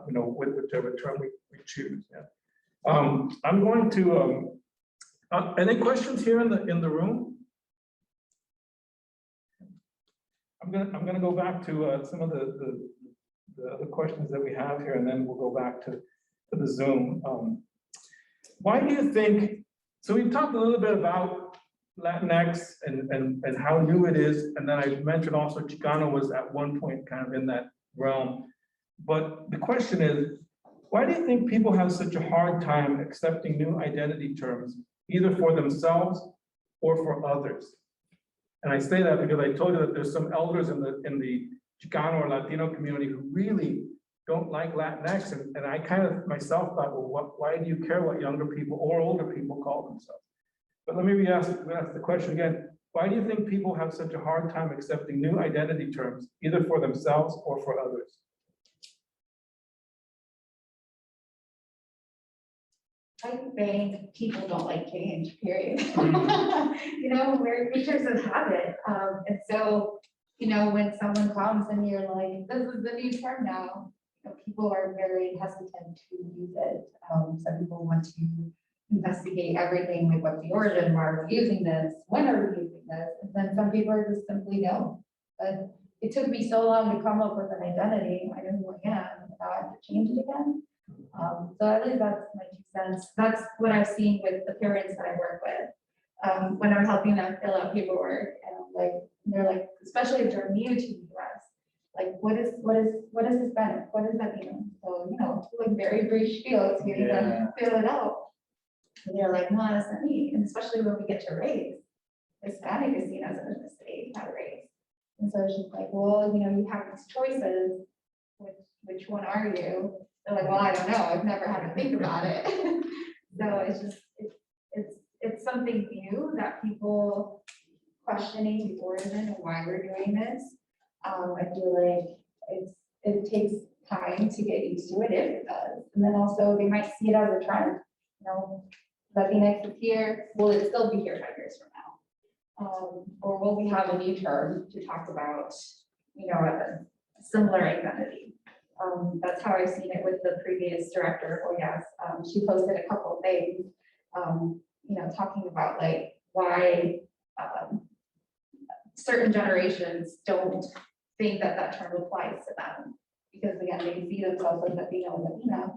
you know, whichever term we choose. Yeah. I'm going to, any questions here in the room? I'm gonna go back to some of the other questions that we have here, and then we'll go back to the Zoom. Why do you think, so we talked a little bit about Latinx and how new it is, and then I mentioned also Chicano was at one point kind of in that realm. But the question is, why do you think people have such a hard time accepting new identity terms, either for themselves or for others? And I say that because I told you that there's some elders in the Chicano or Latino community who really don't like Latinx, and I kind of myself thought, well, why do you care what younger people or older people call themselves? But let me ask the question again. Why do you think people have such a hard time accepting new identity terms, either for themselves or for others? I think people don't like change, period. You know, we're creatures of habit. And so, you know, when someone comes and you're like, this is the new term now, you know, people are very hesitant to use it. Some people want to investigate everything, like what's the origin, why are we using this, when are we using this? And then some people are just simply no. But it took me so long to come up with an identity. I know who I am, and now I have to change it again. So I believe that's my 2 cents. That's what I've seen with the parents that I work with. When I'm helping them fill out paperwork, and they're like, especially if they're new to the US, like what is Hispanic? What is Latino? So, you know, like very brief spiel to getting them fill it out. And they're like, no, that's not me. And especially when we get to race, Hispanic is seen as an ethnicity, not a race. And so it's just like, well, you know, you have these choices. Which one are you? They're like, well, I don't know. I've never had to think about it. So it's just, it's something new that people questioning the origin and why we're doing this. I feel like it takes time to get used to it if it does. And then also they might see it as a trend. You know, Latinx is here. Will it still be here 5 years from now? Or will we have a new term to talk about, you know, a similar identity? That's how I've seen it with the previous director of OLLAS. She posted a couple of things, you know, talking about like why certain generations don't think that term applies to them, because again, they see themselves as Latino and Latina,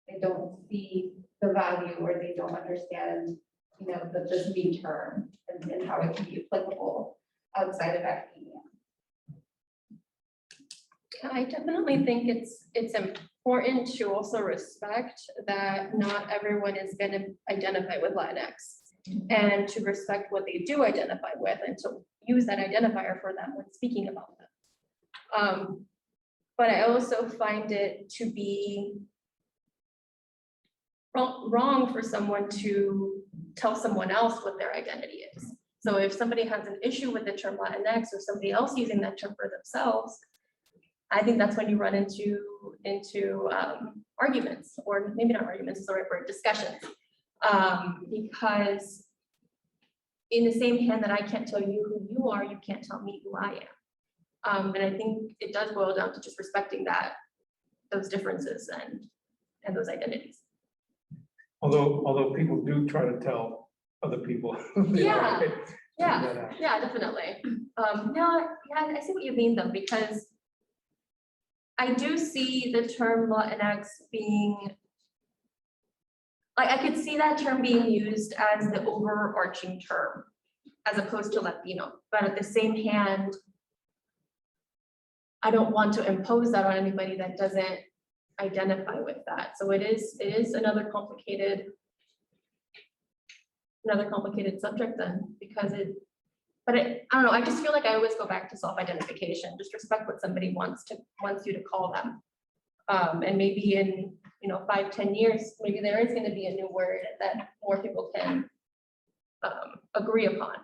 they don't see the value or they don't understand, you know, this new term and how it can be applicable outside of academia. I definitely think it's important to also respect that not everyone is going to identify with Latinx, and to respect what they do identify with and to use that identifier for them when speaking about them. But I also find it to be wrong for someone to tell someone else what their identity is. So if somebody has an issue with the term Latinx or somebody else using that term for themselves, I think that's when you run into arguments, or maybe not arguments is the right word, discussions. Because in the same hand that I can't tell you who you are, you can't tell me who I am. And I think it does boil down to just respecting those differences and those identities. Although people do try to tell other people. Yeah, yeah, definitely. No, yeah, I see what you mean though, because I do see the term Latinx being, like, I could see that term being used as the overarching term as opposed to Latino, but at the same hand, I don't want to impose that on anybody that doesn't identify with that. So it is another complicated subject then, because I don't know, I just feel like I always go back to self-identification. Just respect what somebody wants you to call them. And maybe in 5-10 years, maybe there is going to be a new word that more people can agree upon,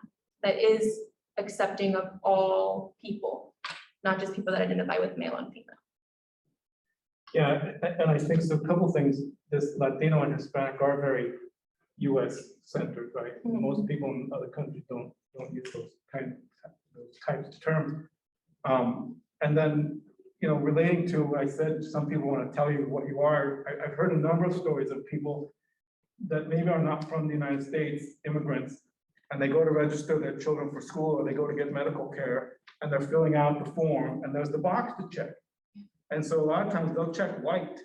that is accepting of all people, not just people that identify with male and female. Yeah, and I think so. A couple things. This Latino and Hispanic are very U.S. centered, right? Mhm. Most people in other countries don't use those types of terms. And then, relating to, I said, some people want to tell you what you are. I've heard a number of stories of people that maybe are not from the United States, immigrants, and they go to register their children for school, or they go to get medical care, and they're filling out the form, and there's the box to check. And so a lot of times they'll check white.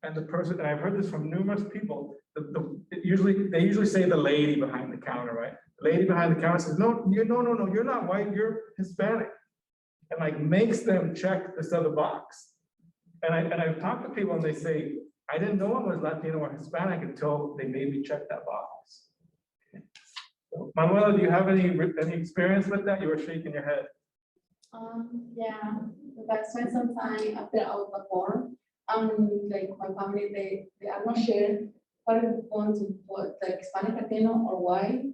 And the person, and I've heard this from numerous people, they usually say the lady behind the counter, right? The lady behind the counter says, no, you're not white, you're Hispanic. And like makes them check this other box. And I've talked to people and they say, I didn't know I was Latino or Hispanic until they made me check that box. So, Manuela, do you have any experience with that? You were shaking your head. Yeah, I spent some time after out the form. Like my family, they are not sure what is going to put, like Hispanic Latino or white.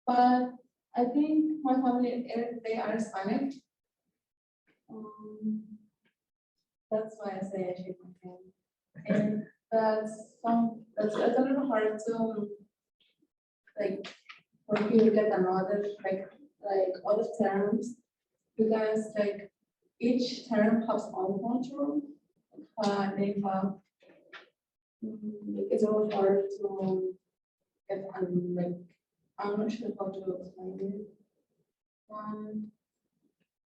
But I think my family, they are Hispanic. That's why I say I shake my hand. And that's a little hard to like for you to get another like other terms, because like each term has own control. They have it's really hard to get like I'm not sure how to explain it.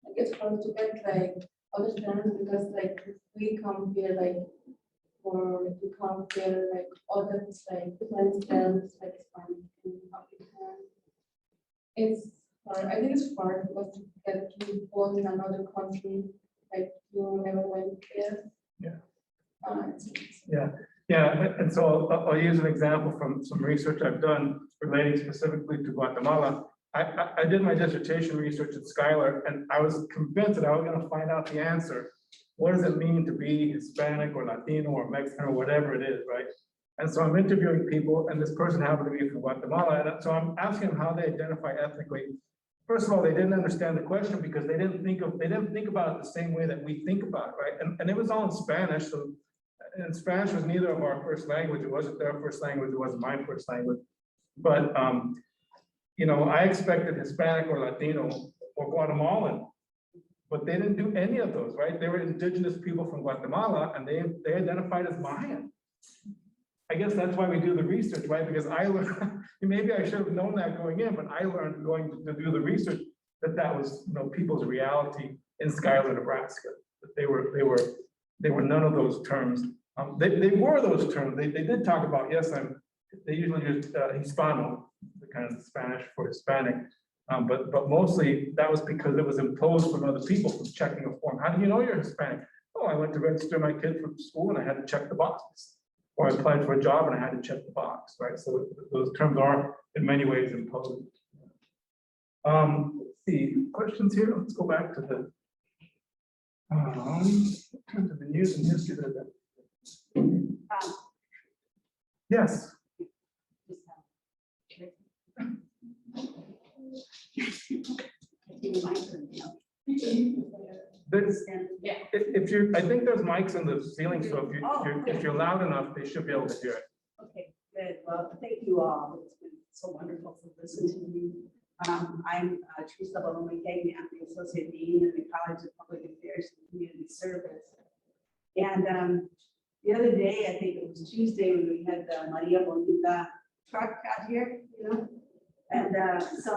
Like it's hard to get like other terms, because like we come here like other like different terms like Spanish and African. It's hard. I think it's hard because to get to go in another country, like you never went there. Yeah. Yeah, and so I'll use an example from some research I've done relating specifically to Guatemala. I did my dissertation research at Schuyler, and I was convinced that I was going to find out the answer. What does it mean to be Hispanic or Latino or Mexican or whatever it is, right? And so I'm interviewing people, and this person happened to be from Guatemala, and so I'm asking them how they identify ethnically. First of all, they didn't understand the question because they didn't think about it the same way that we think about it, right? And it was all in Spanish, so. And Spanish was neither of our first language. It wasn't their first language. It wasn't my first language. But, I expected Hispanic or Latino or Guatemalan, but they didn't do any of those, right? They were indigenous people from Guatemala, and they identified as Mayan. I guess that's why we do the research, right? Because I learned, maybe I should have known that going in, but I learned going to do the research that was, people's reality in Schuyler, Nebraska. That they were none of those terms. They were those terms. They did talk about, yes, they usually use Hispano, the kind of Spanish for Hispanic. But mostly that was because it was imposed from other people from checking a form. How do you know you're Hispanic? Oh, I went to register my kid for school and I had to check the box. Or I applied for a job and I had to check the box, right? So those terms are in many ways imposed. Let's see, questions here? Let's go back to the terms of the news and history. Yes. If you, I think there's mics in the ceiling, so if you're loud enough, they should be able to hear it. Okay, good. Well, thank you all. It's been so wonderful to listen to you. I'm Teresa Alumni. I'm the Associate Dean of the College of Public Affairs and Community Service. And the other day, I think it was Tuesday, when we had the Maria Bonita truck out here, you know. And so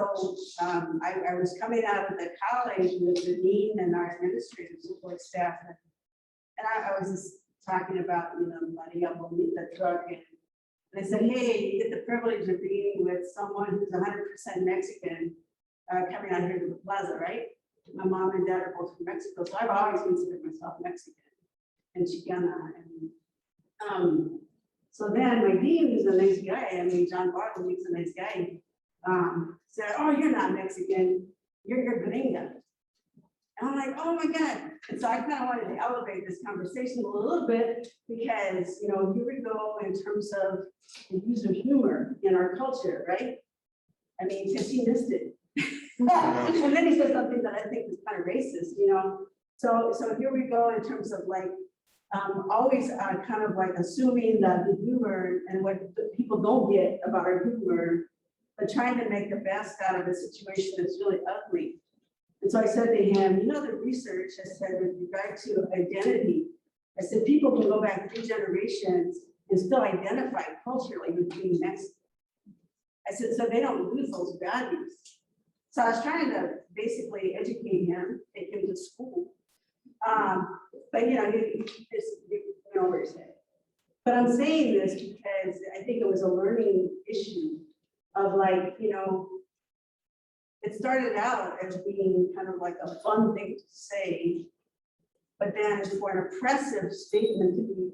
I was coming out of the college with the dean and our administrative support staff, and I was just talking about, you know, Maria Bonita truck, and I said, hey, you get the privilege of being with someone who's 100% Mexican coming out here to the plaza, right? My mom and dad are both from Mexico, so I've always considered myself Mexican and Chicana. And so then my dean, who's a nice guy, I mean, John Barton, he's a nice guy, said, oh, you're not Mexican, you're gringa. And I'm like, oh my God. And so I kind of wanted to elevate this conversation a little bit because, you know, here we go in terms of the use of humor in our culture, right? I mean, because he missed it. And then he said something that I think is kind of racist, you know? So here we go in terms of like, always kind of like assuming that the humor and what the people don't get about our humor, but trying to make the best out of a situation that's really ugly. And so I said to him, you know, the research has said with regard to identity, I said, people can go back 3 generations and still identify culturally with being Mexican. I said, so they don't lose those values. So I was trying to basically educate him, take him to school. But you know, you know where he's at. But I'm saying this because I think it was a learning issue of like, you know, it started out as being kind of like a fun thing to say, but then for an oppressive statement to be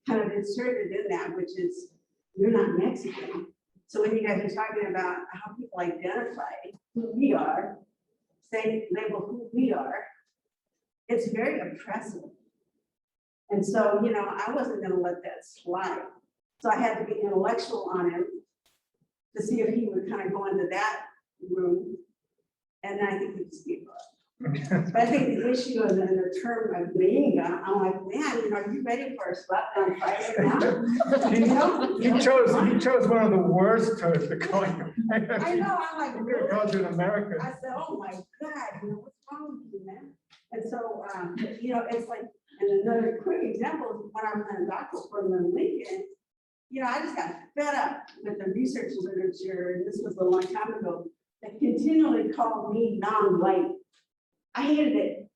kind of inserted in that, which is, you're not Mexican. So when you guys are talking about how people identify who we are, say, label who we are, it's very oppressive. And so, you know, I wasn't gonna let that slide. So I had to be intellectual on him to see if he would kind of go into that room. And I think he just gave up. But I think the issue of the term of gringa, I'm like, man, you know, are you ready for a slap down fight now? He chose one of the worst terms to call you. I know, I'm like, I'm gonna call you an American. I said, oh my God, you know, what's wrong with you, man? And so, you know, it's like, and another quick example, when I was in a doctoral program in Lincoln, you know, I just got fed up with the research literature, and this was a long time ago, that continually called me non-white. I hated it.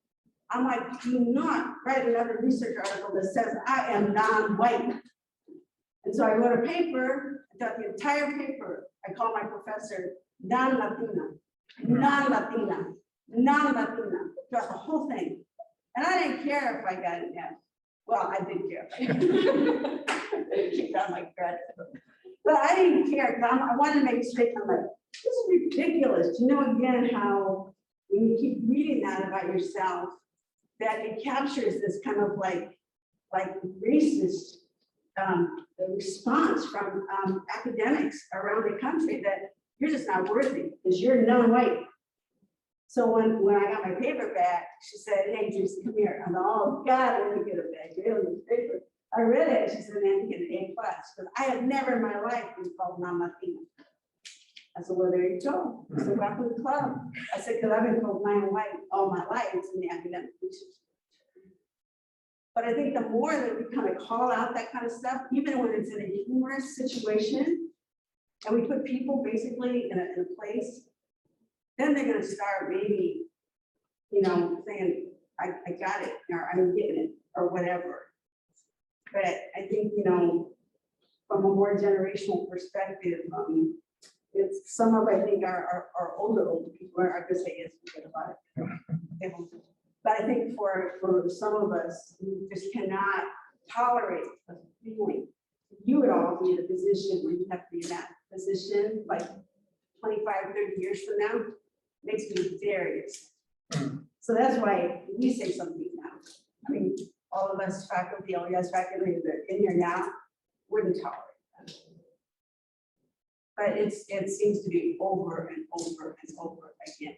I'm like, do not write another research article that says I am non-white. And so I wrote a paper, I got the entire paper. I called my professor non-Latina, non-Latina, non-Latina, throughout the whole thing. And I didn't care if I got an F. Well, I did care. Kicked out my credit. But I didn't care. I wanted to make a statement like, this is ridiculous. You know, again, how when you keep reading that about yourself, that it captures this kind of like racist response from academics around the country that you're just not worthy because you're non-white. So when I got my paper back, she said, hey, Teresa, come here. I'm like, oh God, I'm gonna get a bad grade on this paper. I read it. She said, man, you get an A+. Because I had never in my life been called non-Latina. I said, well, there you go. I said, welcome to the club. I said, because I've been called non-white all my life. It's in the academic research. But I think the more that we kind of call out that kind of stuff, even when it's in a humorous situation, and we put people basically in a place, then they're going to start maybe, you know, saying, I got it, or I'm getting it, or whatever. But I think, from a more generational perspective, it's some of, I think, our older people are gonna say, yes, forget about it. But I think for some of us, we just cannot tolerate a feeling. You would all be in a position where you have to be in that position, like 25, 30 years from now, makes me very upset. So that's why we say something now. I mean, all of us faculty, OLLAS faculty that are in here now, wouldn't tolerate that. But it seems to be over and over and over again.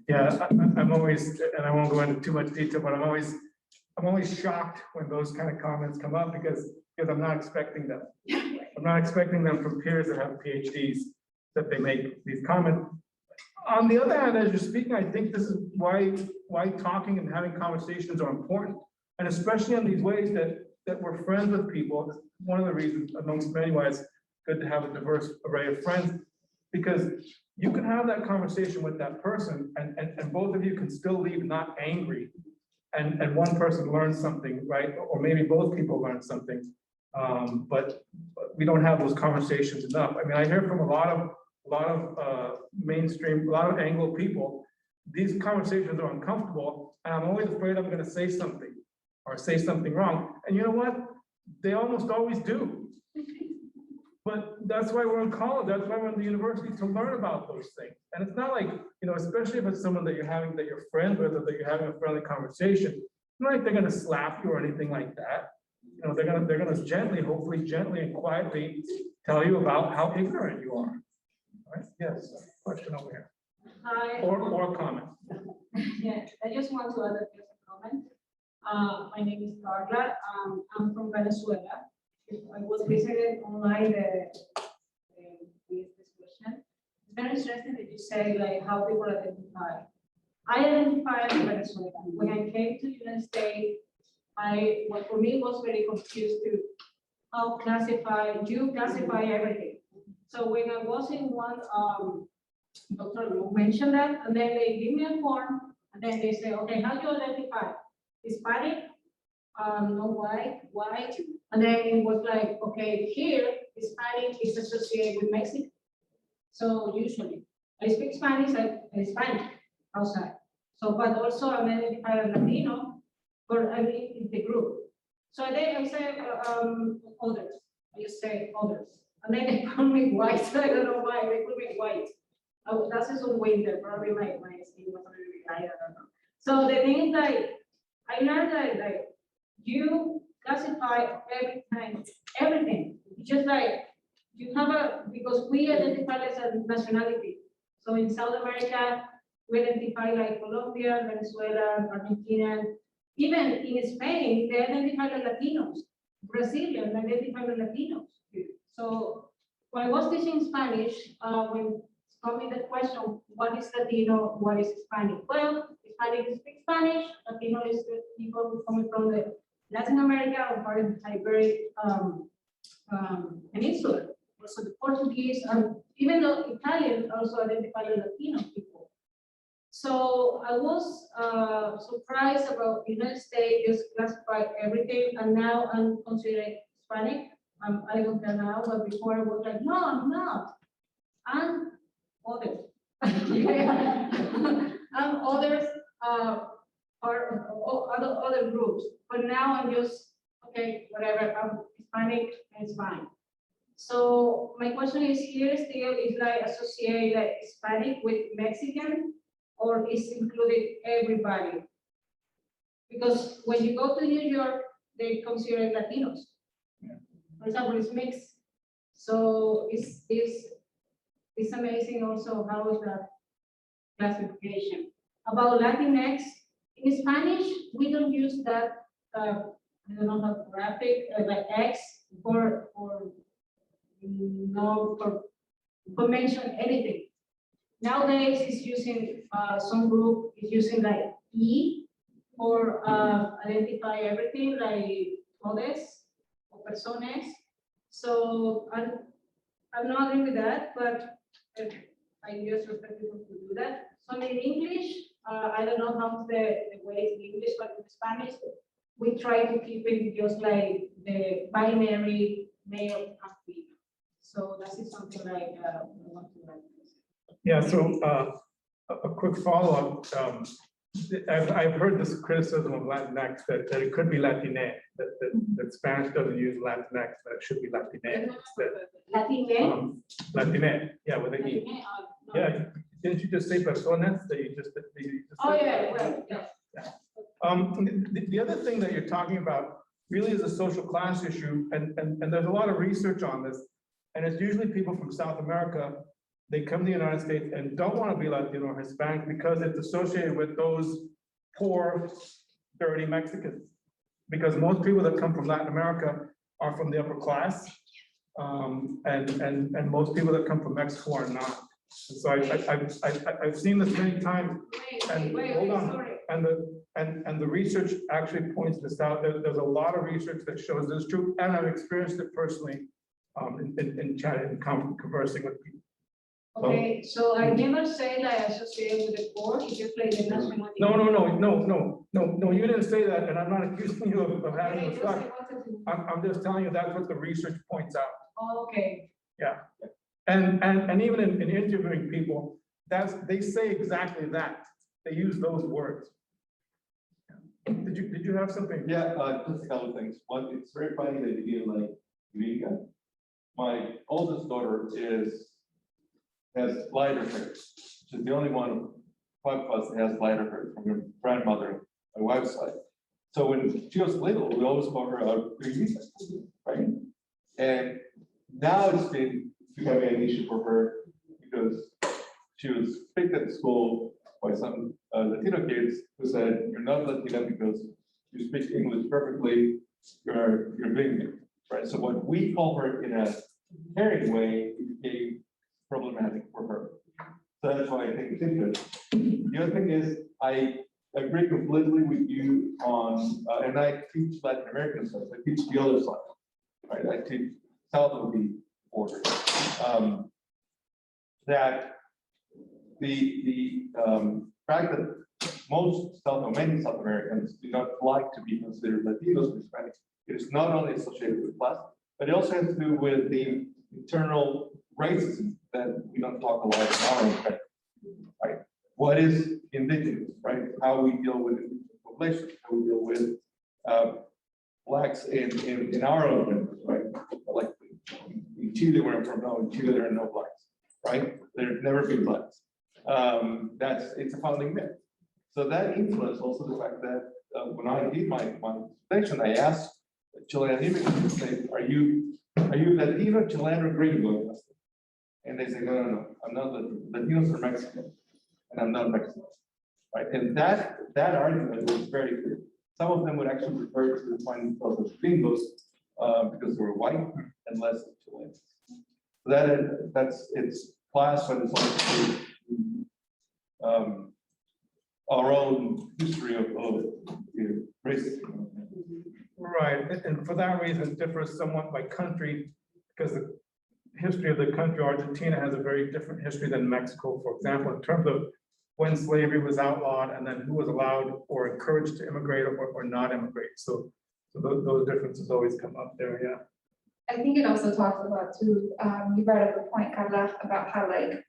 Yeah, I'm always, and I won't go into too much detail, but I'm always shocked when those kind of comments come up because I'm not expecting them. I'm not expecting them from peers that have PhDs that they make these comments. On the other hand, as you're speaking, I think this is why talking and having conversations are important. And especially in these ways that we're friends with people. One of the reasons, amongst many why it's good to have a diverse array of friends, because you can have that conversation with that person and both of you can still leave not angry. And one person learns something, right? Or maybe both people learn something. But we don't have those conversations enough. I mean, I hear from a lot of mainstream, a lot of Anglo people, these conversations are uncomfortable, and I'm always afraid I'm gonna say something or say something wrong. And you know what? They almost always do. But that's why we're in college, that's why we're in the university, to learn about those things. And it's not like, especially if it's someone that you're friends with, or that you're having a friendly conversation, it's not like they're gonna slap you or anything like that. They're gonna gently, hopefully gently and quietly tell you about how ignorant you are. Right? Yes, question over here. Hi. Or comment. Yeah, I just want to add just a comment. My name is Carla. I'm from Venezuela. I was listening online this discussion. It's very interesting that you say like how people identify. I identify as Venezuelan. When I came to the United States, what for me was very confused to how you classify everything. So when I was in one, Dr. Lu mentioned that, and then they give me a form, and then they say, okay, how do you identify? Hispanic, no white, and then it was like, okay, here, Hispanic is associated with Mexico. So usually, I speak Spanish, I'm Hispanic outside. So, but also I'm identified as Latino, or I mean, in the group. So then I say others. I just say others. And then they call me white. I don't know why they call me white. That's just a winter. Probably my skin was a little bit light. I don't know. So the thing is like, I learned that like you classify everything. It's just like you have because we identify as a nationality. So in South America, we identify like Colombia, Venezuela, Argentina. Even in Spain, they identify the Latinos. Brazilian identify the Latinos. So when I was teaching Spanish, when coming the question, what is Latino, what is Hispanic? Well, Hispanic speak Spanish, Latino is the people who coming from the Latin America or part of the Iberian Peninsula. Also the Portuguese, even though Italian also identify the Latino people. So I was surprised about the United States just classify everything, and now I'm considered Hispanic. I don't know now, but before I was like, no, I'm not. I'm others. I'm others or other groups. But now I'm just okay, whatever. I'm Hispanic, and it's fine. So my question is here still is like associate like Hispanic with Mexican, or is included everybody? Because when you go to New York, they consider Latinos. For example, it's mixed. So it's amazing also how is that classification. About Latinx, in Spanish, we don't use that, I don't know how graphic, like X for mention anything. Nowadays, it's using, some group is using like E for identify everything like todes or personas. So I'm not agree with that, but I just respect people to do that. So in English, I don't know how the way in English, but in Spanish, we try to keep it just like the binary male and female. So that is something like, I want to like. Yeah, so a quick follow-up. I've heard this criticism of Latinx that it could be Latine, that Spanish doesn't use Latinx, that it should be Latine instead. Latine? Latine, yeah, with an E. No. Yeah, didn't you just say personas that you just? Oh, said? yeah, well, yeah. The other thing that you're talking about really is a social class issue, and there's a lot of research on this. And it's usually people from South America, they come to the United States and don't want to be Latino or Hispanic because it's associated with those poor, dirty Mexicans. Because most people that come from Latin America are from the upper class. And most people that come from Mexico are not. And so I've seen this many times. And hold on, sorry. and the research actually points this out. There's a lot of research that shows this is true, and I've experienced it personally in chatting and conversing with people. Okay, so I never say that I associate with the poor, if you play the national. No, you didn't say that, and I'm not accusing you of having a Okay, thought. just I wanted to- I'm just telling you that's what the research points out. Oh, okay. Yeah. And even in interviewing people, they say exactly that. They use those words. Did you have something? Yeah, just a couple of things. One, it's very funny that you didn't like Eureka. My oldest daughter has lighter hair. She's the only one of 5 of us that has lighter hair from her grandmother, my wife's side. So when she was little, we always called her Eureka, right? And now it's becoming an issue for her because she was picked at school by some Latino kids who said, "You're not Latina because you speak English perfectly, you're bilingual," right? So what we call her in a caring way, it became problematic for her. So that's why I think it's interesting. The other thing is, I agree completely with you on, and I teach Latin American studies. I teach the other side, right? I teach south of the border. That the fact that many South Americans do not like to be considered Latinos or Hispanic, it is not only associated with class, but it also has to do with the internal racism that we don't talk a lot in our own country, right? What is indigenous, right? How we deal with indigenous populations, how we deal with blacks in our own country, right? Like in Chile, where I'm from now, in Chile there are no blacks, right? There's never been blacks. It's a founding myth. So that influenced also the fact that when I did my dissertation, I asked Chilean immigrants, say, are you Latino, Chilean, or gringo? And they say, no, I'm not Latino. Latinos are Mexican, and I'm not Mexican, right? And that argument was very clear. Some of them would actually refer to define themselves as gringos because they were white and less Chileans. So it's class, but it's also our own history of racism. Right, and for that reason, it differs somewhat by country, because the history of the country, Argentina, has a very different history than Mexico, for example, in terms of when slavery was outlawed and then who was allowed or encouraged to immigrate or not immigrate. So those differences always come up there, yeah. I think it also talks about too, you brought up a point, Carla, about how like,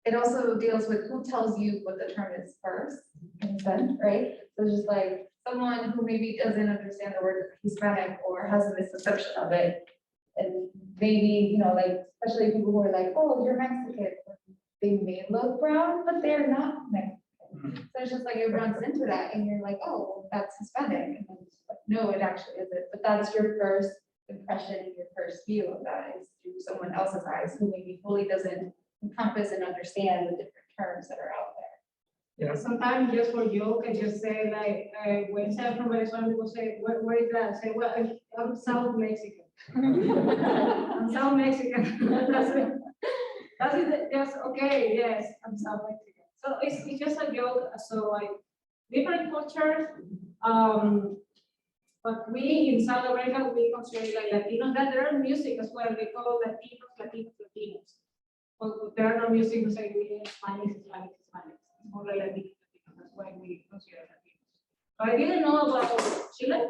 it also deals with who tells you what the term is first, and then, right? So just like someone who maybe doesn't understand the word Hispanic or has a misconception of it, and maybe, like, especially people who are like, oh, you're Mexican. They may look brown, but they're not Mexican. So it's just like it runs into that, and you're like, oh, that's Hispanic. And then it's like, no, it actually isn't. But that's your first impression, your first view of that is through someone else's eyes who maybe fully doesn't encompass and understand the different terms that are out there. Yeah. Sometimes just for joke, I just say like, when I'm from Venezuela, people say, where is that? I say, well, I'm South Mexican. I'm South Mexican. That's it. That's it. Just, okay, yes, I'm South Mexican. So it's just a joke. So like different cultures, but we in South America, we consider like Latinos, that there are music as well. We call Latinos. But there are no music to say we Spanish. It's more like Latinos. That's why we consider Latinos. I didn't know about Chile.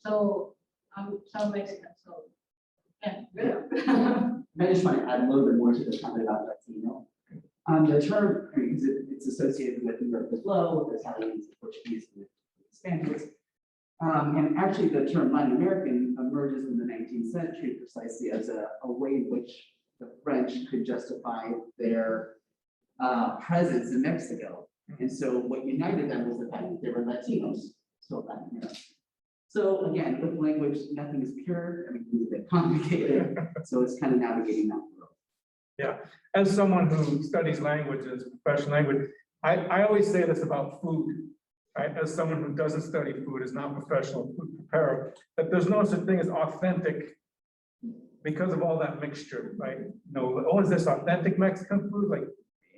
So I'm South Mexican, so yeah, good. I just want to add a little bit more to the comment about Latino. The term, because it's associated with Europe as well, with Italians, Portuguese, and Spanish. And actually, the term Latin American emerges in the 19th century precisely as a way in which the French could justify their presence in Mexico. And so what united them was the fact that they were Latinos, so Latin American. So again, with language, nothing is pure, everything's a bit complicated. So it's kind of navigating that world. Yeah, as someone who studies languages, professional language, I always say this about food, right? As someone who doesn't study food, is not a professional food preparer, that there's no such thing as authentic because of all that mixture, right? No, oh, is this authentic Mexican food? Like,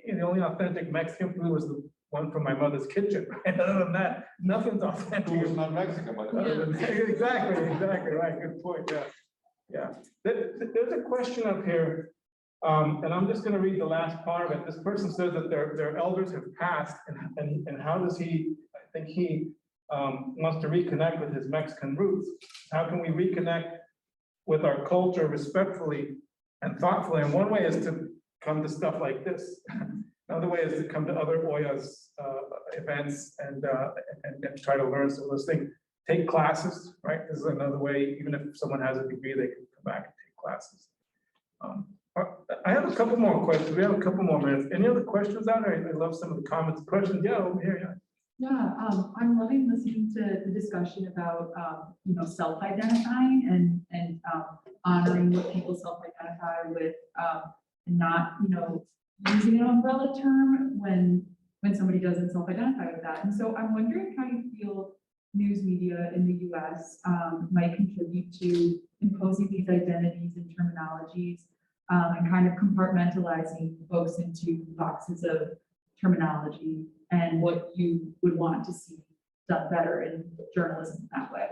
the only authentic Mexican food was the one from my mother's kitchen, right? Other than that, nothing's authentic. Who was not Mexican, but. Exactly, right, good point, yeah. There's a question up here, and I'm just gonna read the last part of it. This person says that their elders have passed, and how does he, I think he wants to reconnect with his Mexican roots. How can we reconnect with our culture respectfully and thoughtfully? And one way is to come to stuff like this. Another way is to come to other OLLAS events and try to learn some of those things. Take classes, right? This is another way, even if someone has a degree, they can come back and take classes. I have a couple more questions. We have a couple more minutes. Any other questions out there? I love some of the comments. Questions? Yeah, over here, Yeah, I'm loving listening to the discussion about, self-identifying and honoring what people self-identify with, and not, using an umbrella term when somebody doesn't self-identify with that. And so I'm wondering how you feel news media in the US might contribute to imposing these identities and terminologies and kind of compartmentalizing folks into boxes of terminology and what you would want to see done better in journalism that way.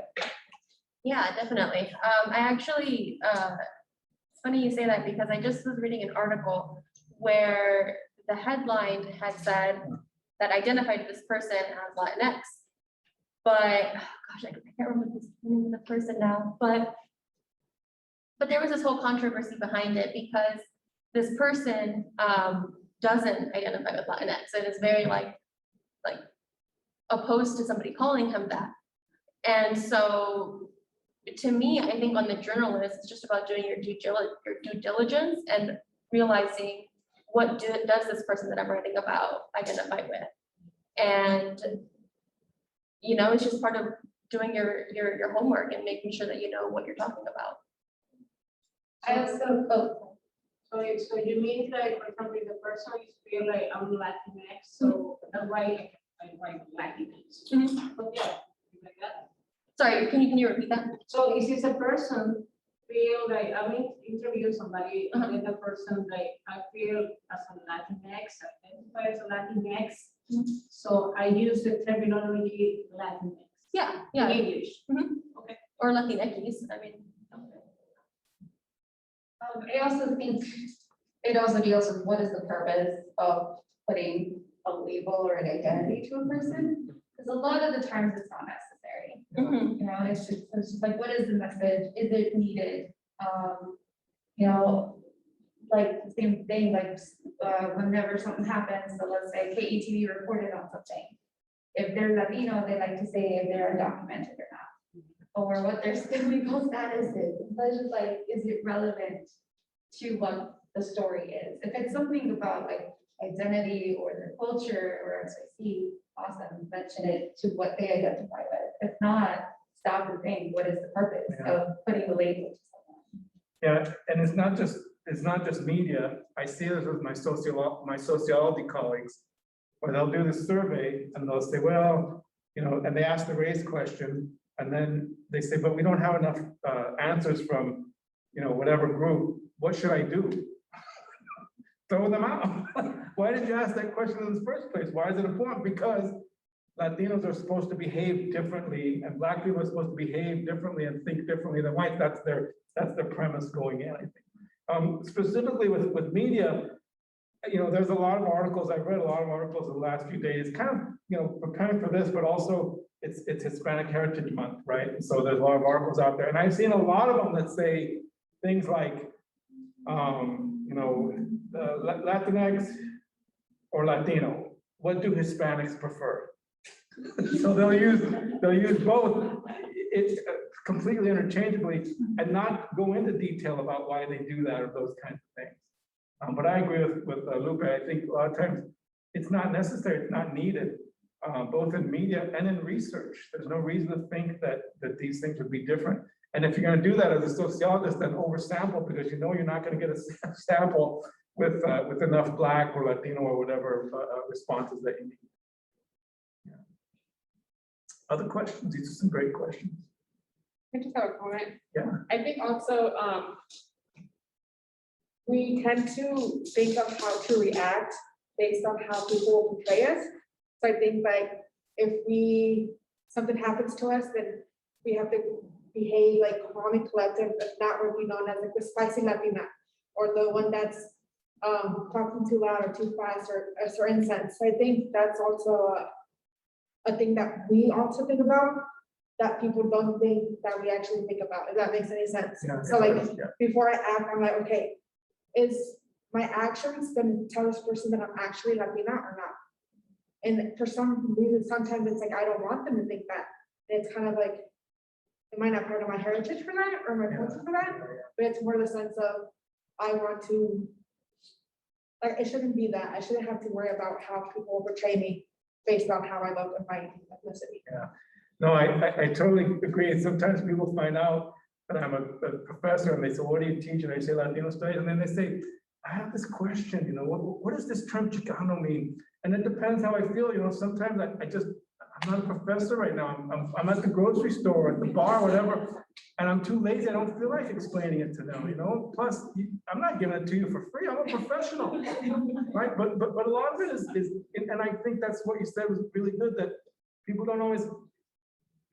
Yeah, definitely. I actually, it's funny you say that because I just was reading an article where the headline had said that identified this person as Latinx, but oh gosh, I can't remember the name of the person now, but there was this whole controversy behind it because this person doesn't identify with Latinx and is very like opposed to somebody calling him that. And so to me, I think on the journalist, it's just about doing your due diligence and realizing what does this person that I'm writing about identify with. And, it's just part of doing your homework and making sure that you know what you're talking about. I also, so you mean like, for example, if the person is feel like I'm Latinx, so I write Latinx. But yeah, like that. Sorry, can you repeat that? So is this a person feel like, I mean, interview somebody and then the person like, I feel as a Latinx, identify as a Latinx. So I use the terminology Latinx. Yeah, In English. Okay. Or Latinx, I mean. I also think it also deals with what is the purpose of putting a label or an identity to a person, because a lot of the times it's not necessary. It's just like, what is the message? Is it needed? Like the same thing, like whenever something happens, so let's say KETV reported on something. If they're Latino, they like to say if they're undocumented or not, or what their legal status is. But just like, is it relevant to what the story is? If it's something about like identity or their culture or XYZ, awesome, mention it to what they identify with. If not, stop and think, what is the purpose of putting the label to someone? Yeah, and it's not just media. I see this with my sociology colleagues, where they'll do this survey and they'll say, well, and they ask the race question, and then they say, but we don't have enough answers from, whatever group. What should I do? Throw them out. Why did you ask that question in the first place? Why is it important? Because Latinos are supposed to behave differently, and Black people are supposed to behave differently and think differently than whites. That's their premise going in, I think. Specifically with media, there's a lot of articles, I've read a lot of articles in the last few days, kind of, preparing for this, but also it's Hispanic Heritage Month, right? And so there's a lot of articles out there, and I've seen a lot of them that say things like, Latinx or Latino, what do Hispanics prefer? So they'll use both, it's completely interchangeably, and not go into detail about why they do that or those kinds of things. But I agree with Lupe. I think a lot of times it's not necessary, it's not needed, both in media and in research. There's no reason to think that these things would be different. And if you're going to do that as a sociologist, then oversample, because you're not going to get a sample with enough Black or Latino or whatever responses that you need. Yeah. Other questions? These are some great questions. I just have a comment. Yeah. I think also we tend to think of how to react based on how people portray us. So I think like if something happens to us, then we have to behave like calm and collective, if not we'll be known as like the spicy Latina, or the one that's talking too loud or too fast or a certain sense. So I think that's also a thing that we also think about, that people don't think that we actually think about, if that makes any sense. Yeah, So like yeah. before I act, I'm like, okay, is my actions gonna tell this person that I'm actually Latina or not? And for some reason, sometimes it's like I don't want them to think that. And it's kind of like, am I not part of my heritage for that or my culture for that? But it's more the sense of I want to, like, it shouldn't be that. I shouldn't have to worry about how people portray me based on how I look and my ethnicity. Yeah, no, I totally agree. Sometimes people find out that I'm a professor and they say, what do you teach? And I say Latino studies, and then they say, I have this question, what does this term Chicano mean? And it depends how I feel, sometimes I'm not a professor right now. I'm at the grocery store, at the bar, whatever, and I'm too lazy. I don't feel like explaining it to them, Plus, I'm not giving it to you for free. I'm a professional, right? But a lot of it is, and I think that's what you said was really good, that people don't always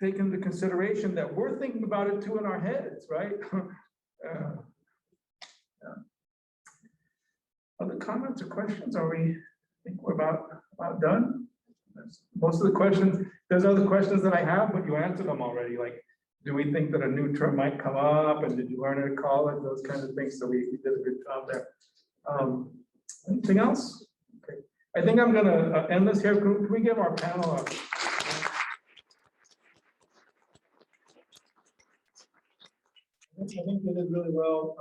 take into consideration that we're thinking about it too in our heads, right? Yeah. Other comments or questions? I think we're about done. Most of the questions, there's other questions that I have, but you answered them already. Like, do we think that a new term might come up? And did you learn it at college? Those kinds of things. So we did a good job there. Anything else? Okay. I think I'm gonna end this here. Can we give our panel a I think they did really well.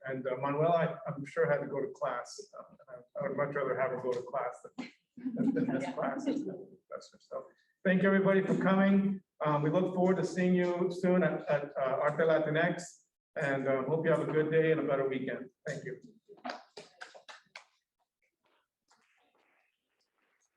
And Manuela, I'm sure had to go to class. I would much rather have her go to class than this class. So thank you everybody for coming. We look forward to seeing you soon at ArteLatinX, and hope you have a good day and a better weekend. Thank you.